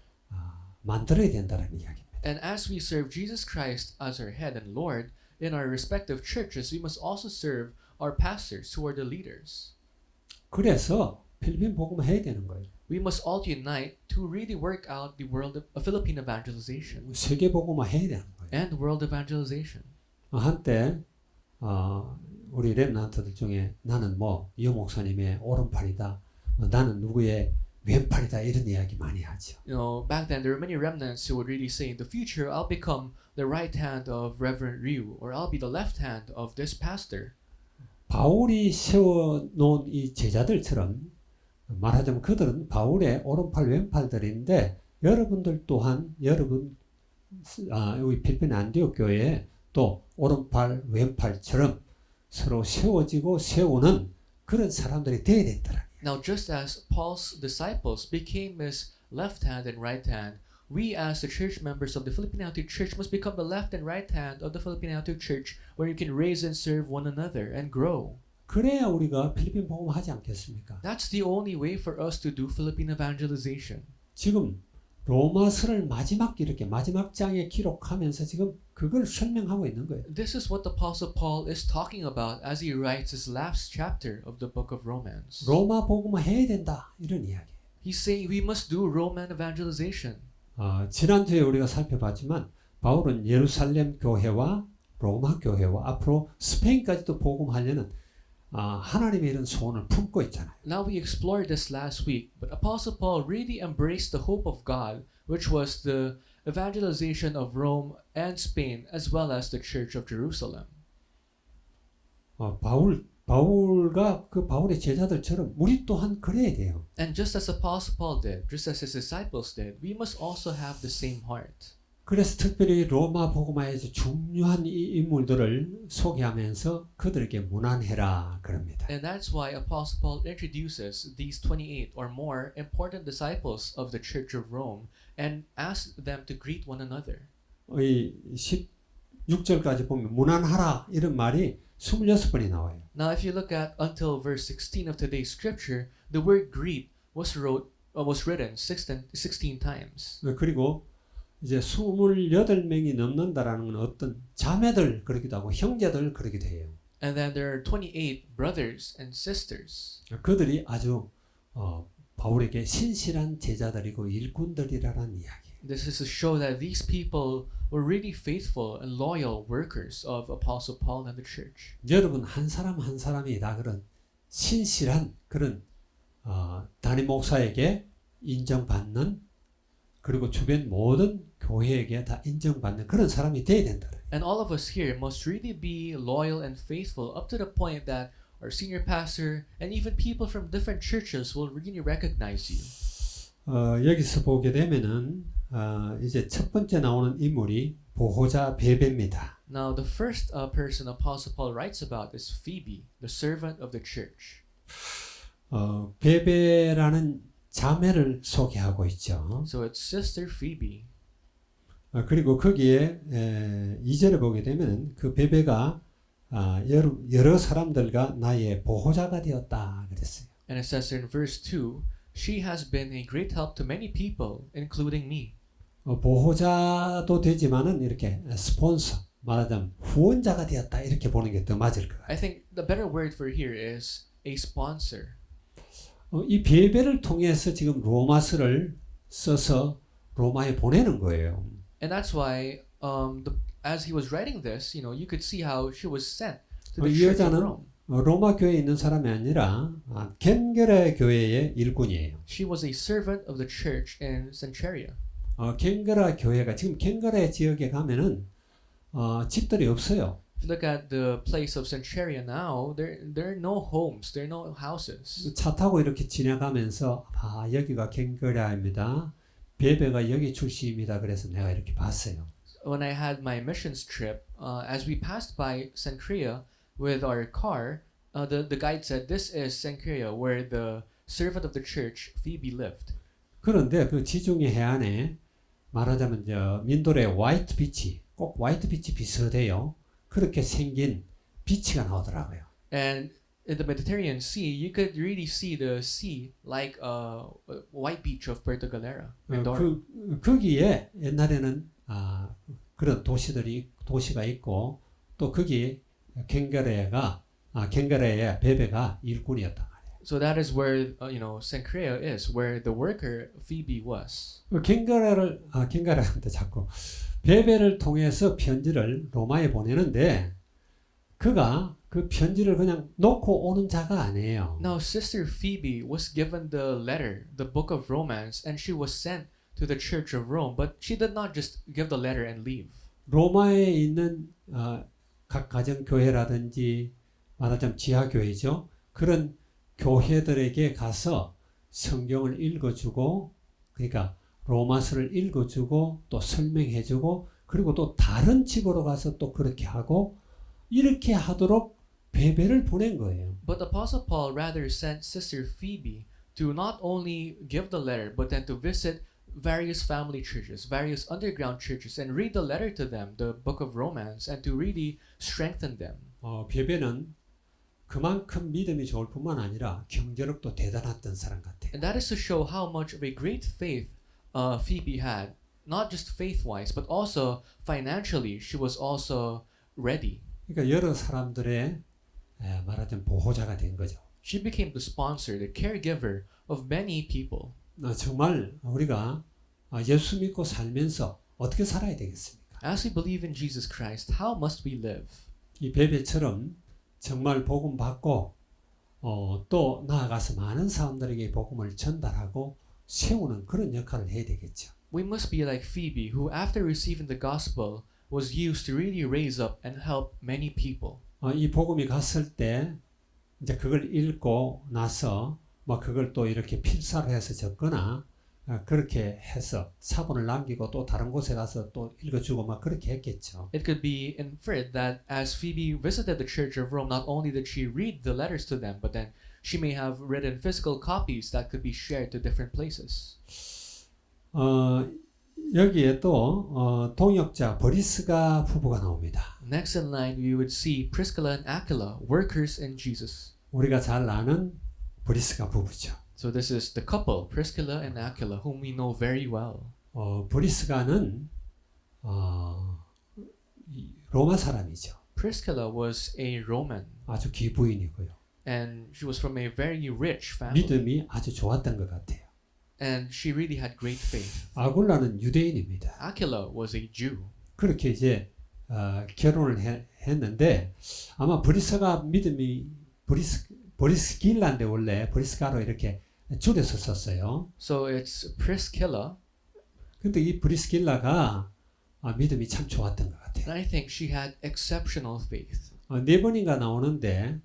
만들어야 된다는 이야기입니다. And as we serve Jesus Christ as our head and Lord in our respective churches, we must also serve our pastors who are the leaders. 그래서 필리핀 복음 해야 되는 거예요. We must all unite to really work out the Philippine evangelization 세계 복음화 해야 되는 거예요. and world evangelization. 한때 우리 렘넌트들 중에 나는 유 목사님의 오른팔이다, 나는 누구의 왼팔이다 이런 이야기 많이 하죠. You know, back then there were many remnants who would really say, in the future I'll become the right hand of Reverend Ryu, or I'll be the left hand of this pastor. 바울이 세워놓은 이 제자들처럼 말하자면 그들은 바울의 오른팔 왼팔들인데 여러분들 또한 여기 필리핀 안디옥 교회에 또 오른팔 왼팔처럼 서로 세워지고 세우는 그런 사람들이 되어야 된다라. Now, just as Paul's disciples became his left hand and right hand, we as the church members of the Philippine Antioch Church must become the left and right hand of the Philippine Antioch Church, where you can raise and serve one another and grow. 그래야 우리가 필리핀 복음 하지 않겠습니까? That's the only way for us to do Philippine evangelization. 지금 로마서를 마지막 장에 기록하면서 지금 그걸 설명하고 있는 거예요. This is what the Apostle Paul is talking about as he writes his last chapter of the book of Romans. 로마 복음화 해야 된다 이런 이야기. He's saying we must do Roman evangelization. 지난주에 우리가 살펴봤지만 바울은 예루살렘 교회와 로마 교회와 앞으로 스페인까지도 복음하려는 하나님의 이런 소원을 품고 있잖아요. Now we explored this last week, but Apostle Paul really embraced the hope of God, which was the evangelization of Rome and Spain, as well as the Church of Jerusalem. 바울과 그 바울의 제자들처럼 우리 또한 그래야 돼요. And just as Apostle Paul did, just as his disciples did, we must also have the same heart. 그래서 특별히 로마 복음화에서 중요한 이 인물들을 소개하면서 그들에게 문안해라 그럽니다. And that's why Apostle Paul introduces these 28 or more important disciples of the Church of Rome and asks them to greet one another. 이 16절까지 보면 문안하라 이런 말이 26번이 나와요. Now if you look at until verse 16 of today's scripture, the word greet was written 16 times. 그리고 이제 28명이 넘는다라는 건 어떤 자매들 그러기도 하고 형제들 그러기도 해요. And then there are 28 brothers and sisters. 그들이 아주 바울에게 신실한 제자들이고 일꾼들이라는 이야기. This is to show that these people were really faithful and loyal workers of Apostle Paul and the church. 여러분 한 사람 한 사람이 다 그런 신실한 그런 담임 목사에게 인정받는 그리고 주변 모든 교회에게 다 인정받는 그런 사람이 돼야 된다. And all of us here must really be loyal and faithful up to the point that our senior pastor and even people from different churches will really recognize you. 여기서 보게 되면은 이제 첫 번째 나오는 인물이 보호자 베베입니다. Now the first person Apostle Paul writes about is Phoebe, the servant of the church. 베베라는 자매를 소개하고 있죠. So it's Sister Phoebe. 그리고 거기에 2절에 보게 되면 그 베베가 여러 사람들과 나의 보호자가 되었다 그랬어요. And it says in verse 2, she has been a great help to many people, including me. 보호자도 되지만은 이렇게 스폰서 말하자면 후원자가 되었다 이렇게 보는 게 더 맞을 것 같아요. I think the better word for here is a sponsor. 이 베베를 통해서 지금 로마서를 써서 로마에 보내는 거예요. And that's why as he was writing this, you could see how she was sent to the 이 church of 여자는 Rome. 로마 교회에 있는 사람이 아니라 겐게라 교회의 일꾼이에요. She was a servant of the church in Cenchrea. 겐게라 교회가 지금 겐게라 지역에 가면은 집들이 없어요. If you look at the place of Cenchrea now, there are no homes, there are no houses. 차 타고 이렇게 지나가면서 여기가 겐게라입니다. 베베가 여기 출신입니다. 그래서 내가 이렇게 봤어요. When I had my missions trip, as we passed by Cenchrea with our car, the guide said, "This is Cenchrea, where the servant of the church Phoebe lived." 그런데 그 지중해 해안에 말하자면 민도의 화이트 비치, 꼭 화이트 비치 비슷해요. 그렇게 생긴 비치가 나오더라고요. And in the Mediterranean Sea, you could really see the sea like a white beach of Puerto Galera. Mindoro. 거기에 옛날에는 그런 도시가 있고 또 거기 겐게라의 베베가 일꾼이었단 말이에요. So that is where Cenchrea is, where the worker Phoebe was. 겐게라한테 자꾸 베베를 통해서 편지를 로마에 보내는데 그가 그 편지를 그냥 놓고 오는 자가 아니에요. Now Sister Phoebe was given the letter, the book of Romans, and she was sent to the church of Rome, but she did not just give the letter and leave. 로마에 있는 각 가정 교회라든지 말하자면 지하 교회죠. 그런 교회들에게 가서 성경을 읽어주고 그러니까 로마서를 읽어주고 또 설명해주고 그리고 또 다른 집으로 가서 또 그렇게 하고 이렇게 하도록 베베를 보낸 거예요. But Apostle Paul rather sent Sister Phoebe to not only give the letter, but then to visit various family churches, various underground churches, and read the letter to them, the book of Romans, and to really strengthen them. 베베는 그만큼 믿음이 좋을 뿐만 아니라 경제력도 대단했던 사람 같아요. And that is to show how much of a great faith Phoebe had, not just faith-wise, but also financially. She was also ready. 그러니까 여러 사람들의 말하자면 보호자가 된 거죠. She became the sponsor, the caregiver of many people. 정말 우리가 예수 믿고 살면서 어떻게 살아야 되겠습니까? As we believe in Jesus Christ, how must we live? 이 베베처럼 정말 복음 받고 또 나아가서 많은 사람들에게 복음을 전달하고 세우는 그런 역할을 해야 되겠죠. We must be like Phoebe, who after receiving the gospel was used to really raise up and help many people. 이 복음이 갔을 때 이제 그걸 읽고 나서 뭐 그걸 또 이렇게 필사로 해서 적거나 그렇게 해서 사본을 남기고 또 다른 곳에 가서 또 읽어주고 막 그렇게 했겠죠. It could be inferred that as Phoebe visited the Church of Rome, not only did she read the letters to them, but then she may have written physical copies that could be shared to different places. 여기에 또 동역자 브리스가 부부가 나옵니다. Next in line, we would see Priscilla and Aquila, workers in Jesus. 우리가 잘 아는 브리스가 부부죠. So this is the couple, Priscilla and Aquila, whom we know very well. 브리스가는 로마 사람이죠. Priscilla was a Roman, 아주 귀부인이고요. and she was from a very rich family, 믿음이 아주 좋았던 것 같아요. and she really had great faith. 아굴라는 유대인입니다. Aquila was a Jew. 그렇게 이제 결혼을 했는데 아마 브리스가 믿음이 브리스길라인데 원래 브리스가로 이렇게 줄여서 썼어요. So it's Priscilla, 근데 이 브리스길라가 믿음이 참 좋았던 것 같아요. and I think she had exceptional faith. 네 번인가 나오는데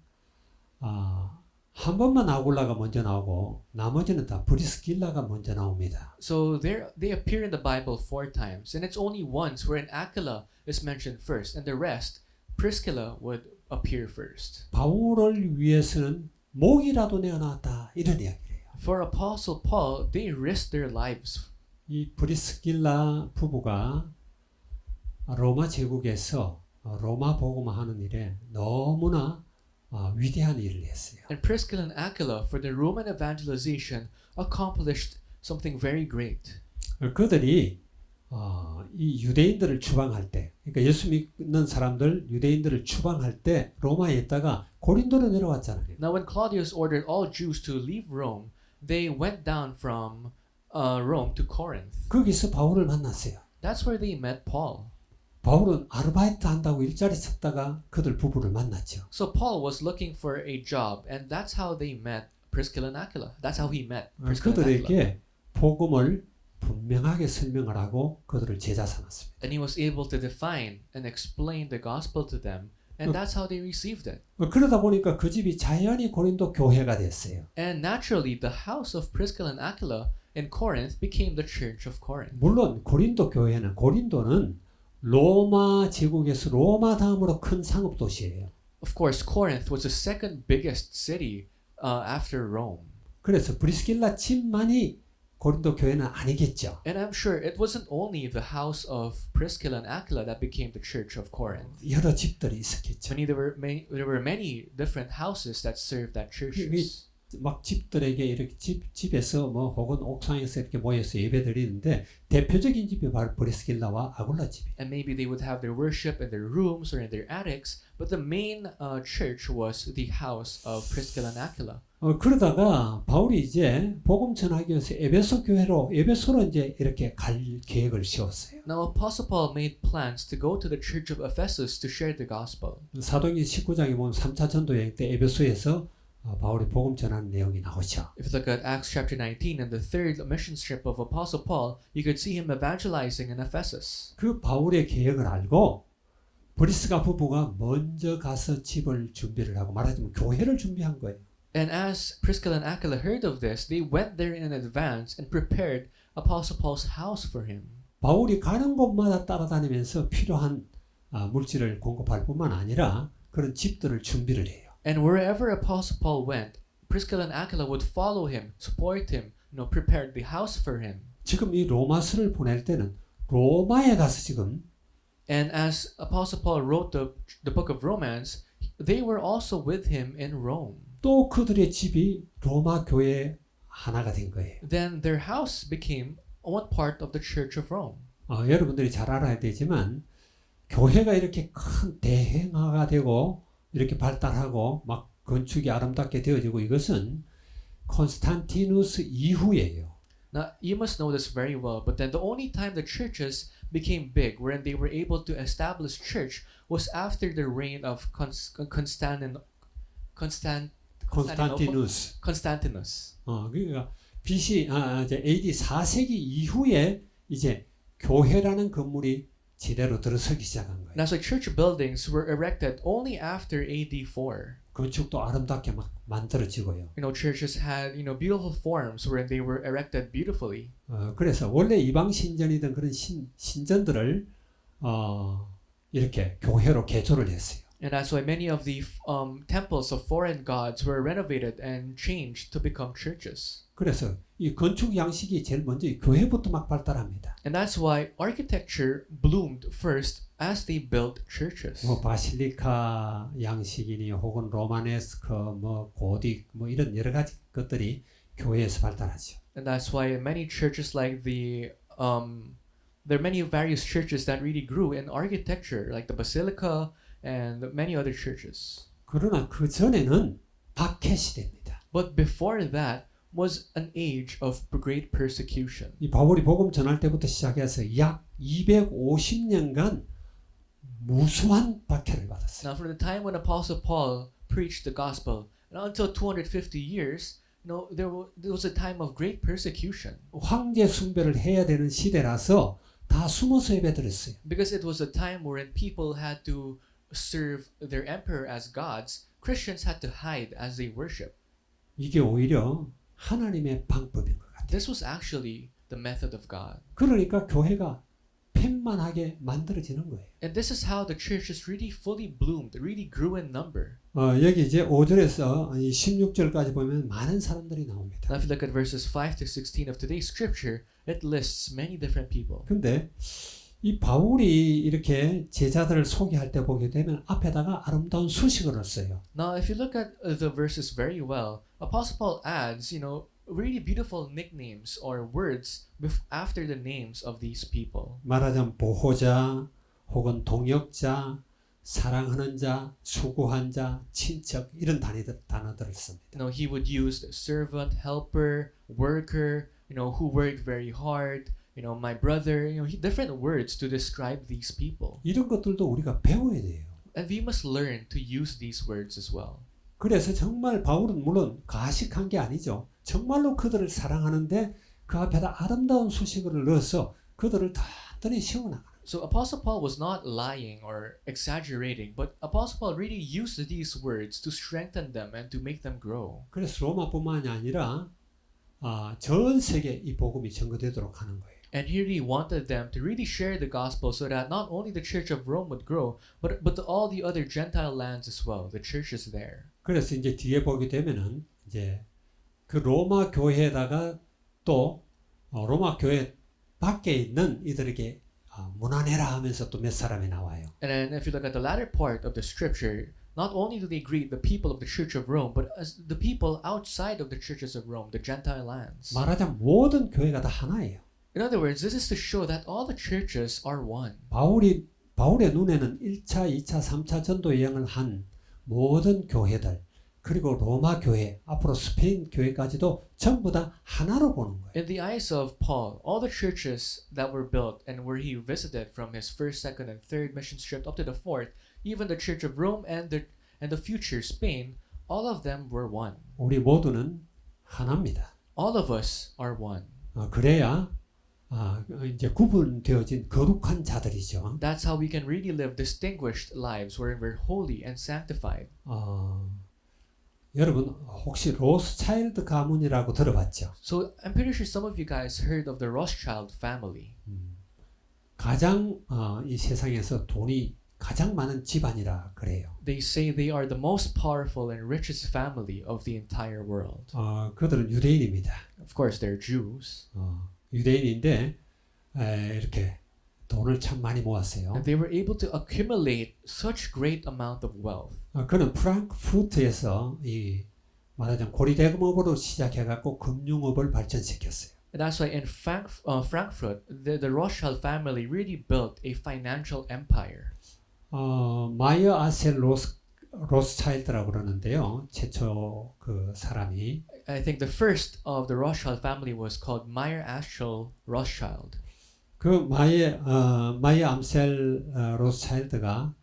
한 번만 아굴라가 먼저 나오고 나머지는 다 브리스길라가 먼저 나옵니다. So they appear in the Bible 4 times, and it's only once wherein Aquila is mentioned first, and the rest, Priscilla would appear first. 바울을 위해서는 목이라도 내어놨다 이런 이야기예요. For Apostle Paul, they risked their lives. 이 브리스길라 부부가 로마 제국에서 로마 복음화하는 일에 너무나 위대한 일을 했어요. And Priscilla and Aquila, for their Roman evangelization, accomplished something very great. 그들이 이 유대인들을 추방할 때, 그러니까 예수 믿는 사람들 유대인들을 추방할 때 로마에 있다가 고린도로 내려왔잖아요. Now, when Claudius ordered all Jews to leave Rome, they went down from Rome to Corinth. 거기서 바울을 만났어요. That's where they met Paul. 바울은 아르바이트 한다고 일자리 찾다가 그들 부부를 만났죠. So Paul was looking for a job, and that's how they met Priscilla and Aquila. That's how he met Priscilla and Aquila. 그들에게 복음을 분명하게 설명을 하고 그들을 제자 삼았습니다. And he was able to define and explain the gospel to them, and that's how they received it. 그러다 보니까 그 집이 자연히 고린도 교회가 됐어요. And naturally, the house of Priscilla and Aquila in Corinth became the church of Corinth. 물론 고린도는 로마 제국에서 로마 다음으로 큰 상업 도시예요. Of course, Corinth was the second biggest city after Rome. 그래서 브리스길라 집만이 고린도 교회는 아니겠죠. And I'm sure it wasn't only the house of Priscilla and Aquila that became the church of Corinth. 여러 집들이 있었겠죠. There were many different houses that served that churches. 막 집들에게 이렇게 집에서 뭐 혹은 옥상에서 이렇게 모여서 예배드리는데 대표적인 집이 바로 브리스길라와 아굴라 집이에요. And maybe they would have their worship in their rooms or in their attics, but the main church was the house of Priscilla and Aquila. 그러다가 바울이 이제 복음 전하기 위해서 에베소로 이제 이렇게 갈 계획을 세웠어요. Now Apostle Paul made plans to go to the church of Ephesus to share the gospel. 사도행전 19장에 보면 3차 전도 여행 때 에베소에서 바울이 복음 전하는 내용이 나오죠. If you look at Acts chapter 19 and the third mission trip of Apostle Paul, you could see him evangelizing in Ephesus. 그 바울의 계획을 알고 브리스가 부부가 먼저 가서 집을 준비를 하고 말하자면 교회를 준비한 거예요. And as Priscilla and Aquila heard of this, they went there in advance and prepared Apostle Paul's house for him. 바울이 가는 곳마다 따라다니면서 필요한 물질을 공급할 뿐만 아니라 그런 집들을 준비를 해요. And wherever Apostle Paul went, Priscilla and Aquila would follow him, support him, prepared the house for him. 지금 이 로마서를 보낼 때는 로마에 가서 지금 And as Apostle Paul wrote the book of Romans, they were also with him in Rome. 또 그들의 집이 로마 교회 하나가 된 거예요. Then their house became one part of the Church of Rome. 여러분들이 잘 알아야 되지만 교회가 이렇게 큰 대행화가 되고 이렇게 발달하고 막 건축이 아름답게 되어지고 이것은 콘스탄티누스 이후예요. Now, you must know this very well, but then the only time the churches became big, wherein they were able to establish church, was after the reign of Constantinus. 그러니까 BC 이제 AD 4세기 이후에 이제 교회라는 건물이 제대로 들어서기 시작한 거예요. Now, so church buildings were erected only after AD 4. 건축도 아름답게 막 만들어지고요. Churches had, beautiful forms where they were erected beautifully. 그래서 원래 이방 신전이던 그런 신전들을 이렇게 교회로 개조를 했어요. And that's why many of the temples of foreign gods were renovated and changed to become churches. 그래서 이 건축 양식이 제일 먼저 교회부터 막 발달합니다. And that's why architecture bloomed first as they built churches. 뭐 바실리카 양식이니 혹은 로마네스크 뭐 고딕 뭐 이런 여러 가지 것들이 교회에서 발달하죠. And that's why many churches like there are many various churches that really grew in architecture, like the basilica and many other churches. 그러나 그 전에는 박해 시대입니다. But before that was an age of great persecution. 이 바울이 복음 전할 때부터 시작해서 약 250년간 무수한 박해를 받았어요. Now, from the time when Apostle Paul preached the gospel and until 250 years, there was a time of great persecution. 황제 숭배를 해야 되는 시대라서 다 숨어서 예배드렸어요. Because it was a time wherein people had to serve their emperor as gods, Christians had to hide as they worship. 이게 오히려 하나님의 방법인 것 같아요. This was actually the method of God. 그러니까 교회가 팽만하게 만들어지는 거예요. And this is how the churches really fully bloomed, really grew in number. 여기 이제 5절에서 16절까지 보면 많은 사람들이 나옵니다. Now if you look at verses 5 to 16 of today's scripture, it lists many different people. 근데 이 바울이 이렇게 제자들을 소개할 때 보게 되면 앞에다가 아름다운 수식어를 써요. Now if you look at the verses very well, Apostle Paul adds, really beautiful nicknames or words after the names of these people. 말하자면 보호자 혹은 동역자, 사랑하는 자, 수고한 자, 친척 이런 단어들을 씁니다. He would use servant, helper, worker, who worked very hard, my brother, different words to describe these people. 이런 것들도 우리가 배워야 돼요. And we must learn to use these words as well. 그래서 정말 바울은 물론 가식한 게 아니죠. 정말로 그들을 사랑하는데 그 앞에다 아름다운 수식어를 넣어서 그들을 단단히 세워나가는. So Apostle Paul was not lying or exaggerating, but Apostle Paul really used these words to strengthen them and to make them grow. 그래서 로마뿐만이 아니라 전 세계 이 복음이 전거되도록 하는 거예요. And he really wanted them to really share the gospel so that not only the church of Rome would grow, but all the other Gentile lands as well, the churches there. 그래서 이제 뒤에 보게 되면은 이제 그 로마 교회에다가 또 로마 교회 밖에 있는 이들에게 문안해라 하면서 또 몇 사람이 나와요. And then if you look at the latter part of the scripture, not only do they greet the people of the church of Rome, but as the people outside of the churches of Rome, the Gentile lands. 말하자면 모든 교회가 다 하나예요. In other words, this is to show that all the churches are one. 바울의 눈에는 1차, 2차, 3차 전도 여행을 한 모든 교회들 그리고 로마 교회, 앞으로 스페인 교회까지도 전부 다 하나로 보는 거예요. In the eyes of Paul, all the churches that were built and where he visited from his first, second, and third mission trip up to the fourth, even the Church of Rome and the future Spain, all of them were one. 우리 모두는 하나입니다. All of us are one. 그래야 이제 구분되어진 거룩한 자들이죠. That's how we can really live distinguished lives wherein we're holy and sanctified. 여러분 혹시 로스차일드 가문이라고 들어봤죠? So I'm pretty sure some of you guys heard of the Rothschild family. 가장 이 세상에서 돈이 가장 많은 집안이라 그래요. They say they are the most powerful and richest family of the entire world. 그들은 유대인입니다. Of course, they're Jews. 유대인인데 이렇게 돈을 참 많이 모았어요. And they were able to accumulate such great amount of wealth. 그는 프랑크푸르트에서 이 말하자면 고리대금업으로 시작해갖고 금융업을 발전시켰어요. And that's why in Frankfurt, the Rothschild family really built a financial empire. 마이어 아셀 로스차일드라고 그러는데요. 최초 그 사람이 I think the first of the Rothschild family was called Meyer Aschel Rothschild. 그 마이어 암셀 로스차일드가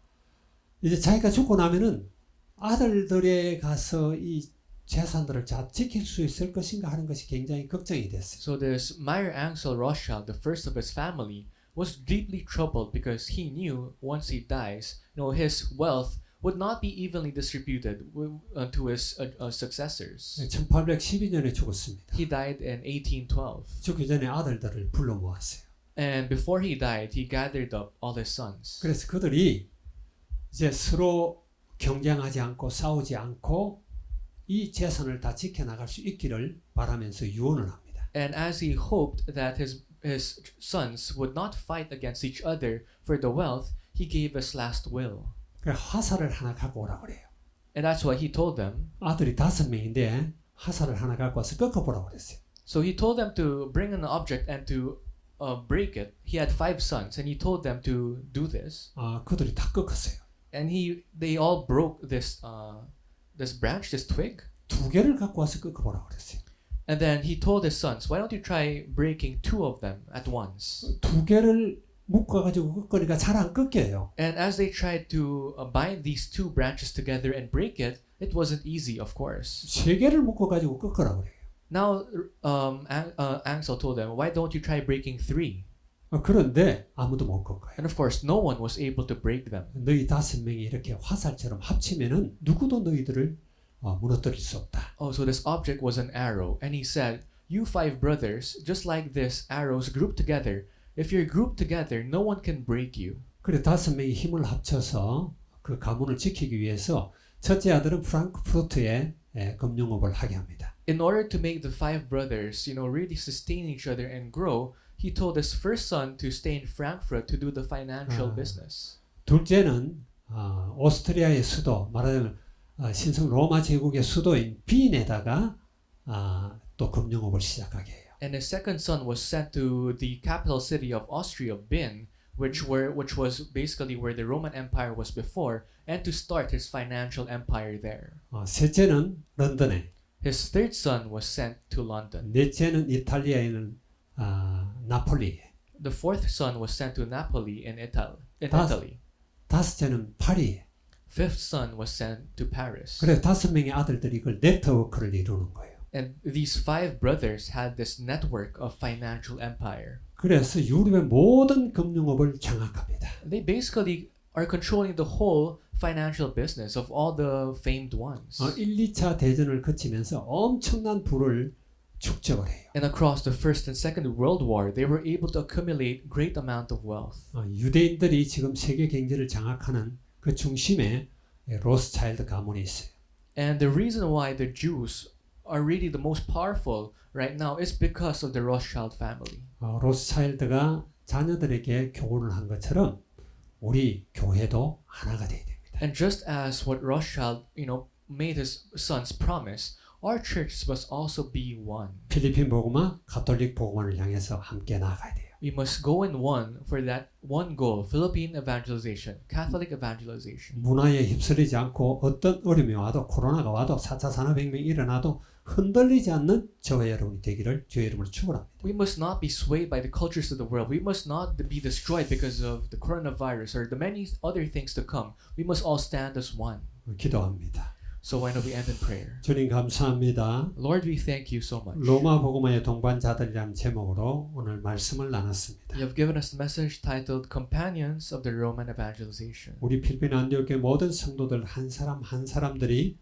이제 자기가 죽고 나면은 아들들에 가서 이 재산들을 잘 지킬 수 있을 것인가 하는 것이 굉장히 걱정이 됐어요. So this Meyer Aschel Rothschild, the first of his family, was deeply troubled because he knew once he dies, his wealth would not be evenly distributed to his successors. 1812년에 죽었습니다. He died in 1812. 죽기 전에 아들들을 불러 모았어요. And before he died, he gathered up all his sons. 그래서 그들이 이제 서로 경쟁하지 않고 싸우지 않고 이 재산을 다 지켜나갈 수 있기를 바라면서 유언을 합니다. And as he hoped that his sons would not fight against each other for the wealth, he gave his last will. 화살을 하나 갖고 오라고 그래요. And that's why he told them. 아들이 5명인데 화살을 하나 갖고 와서 꺾어보라고 그랬어요. So he told them to bring an object and to break it. He had 5 sons, and he told them to do this. 그들이 다 꺾었어요. And they all broke this branch, this twig. 두 개를 갖고 와서 꺾어보라고 그랬어요. And then he told his sons, why don't you try breaking two of them at once? 두 개를 묶어가지고 꺾으니까 잘 안 꺾여요. And as they tried to bind these two branches together and break it, it wasn't easy, of course. 세 개를 묶어가지고 꺾으라고 그래요. Now, Ansel told them, why don't you try breaking three? 그런데 아무도 못 꺾어요. And of course, no one was able to break them. 너희 5명이 이렇게 화살처럼 합치면은 누구도 너희들을 무너뜨릴 수 없다. Oh, so this object was an arrow. And he said, you 5 brothers, just like this, arrows grouped together. If you're grouped together, no one can break you. 그래 5명이 힘을 합쳐서 그 가문을 지키기 위해서 첫째 아들은 프랑크푸르트에 금융업을 하게 합니다. In order to make the 5 brothers, really sustain each other and grow, he told his first son to stay in Frankfurt to do the financial business. 둘째는 오스트리아의 수도, 말하자면 신성 로마 제국의 수도인 빈에다가 또 금융업을 시작하게 해요. And his second son was sent to the capital city of Austria, Bin, which was basically where the Roman Empire was before, and to start his financial empire there. 셋째는 런던에, His third son was sent to London. 넷째는 이탈리아에 있는 나폴리에, The fourth son was sent to Napoli in Italy. 다섯째는 파리에. Fifth son was sent to Paris. 그래서 5명의 아들들이 이걸 네트워크를 이루는 거예요. And these 5 brothers had this network of financial empire. 그래서 유럽의 모든 금융업을 장악합니다. They basically are controlling the whole financial business of all the famed ones. 1, 2차 대전을 거치면서 엄청난 부를 축적을 해요. And across the First and Second World War, they were able to accumulate great amount of wealth. 유대인들이 지금 세계 경제를 장악하는 그 중심에 로스차일드 가문이 있어요. And the reason why the Jews are really the most powerful right now is because of the Rothschild family. 로스차일드가 자녀들에게 교훈을 한 것처럼 우리 교회도 하나가 돼야 됩니다. And just as what Rothschild, made his sons promise, our churches must also be one. 필리핀 복음화, 가톨릭 복음화를 향해서 함께 나아가야 돼요. We must go in one for that one goal, Philippine evangelization, Catholic evangelization. 문화에 휩쓸리지 않고 어떤 어려움이 와도 코로나가 와도 4차 산업혁명이 일어나도 흔들리지 않는 저와 여러분이 되기를 주의 이름으로 축원합니다. We must not be swayed by the cultures of the world. We must not be destroyed because of the coronavirus or the many other things to come. We must all stand as one. 기도합니다. So why don't we end in prayer? 주님 감사합니다. Lord, we thank you so much. 로마 복음화의 동반자들이라는 제목으로 오늘 말씀을 나눴습니다. You have given us a message titled Companions of the Roman Evangelization. 우리 필리핀 안디옥의 모든 성도들 한 사람 한 사람들이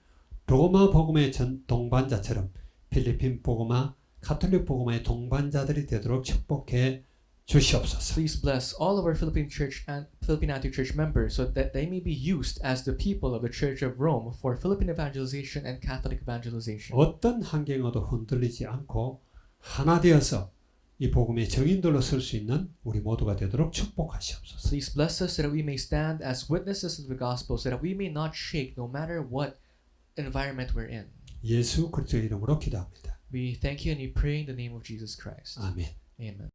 로마 복음의 동반자처럼 필리핀 복음화, 가톨릭 복음화의 동반자들이 되도록 축복해 주시옵소서. Please bless all of our Philippine Church and Philippine Anti-Church members so that they may be used as the people of the Church of Rome for Philippine evangelization and Catholic evangelization. 어떤 환경에도 흔들리지 않고 하나 되어서 이 복음의 증인들로 설 수 있는 우리 모두가 되도록 축복하시옵소서. Please bless us so that we may stand as witnesses of the gospel, so that we may not shake no matter what environment we're in. 예수 그리스도의 이름으로 기도합니다. We thank you and we pray in the name of Jesus Christ. 아멘. Amen.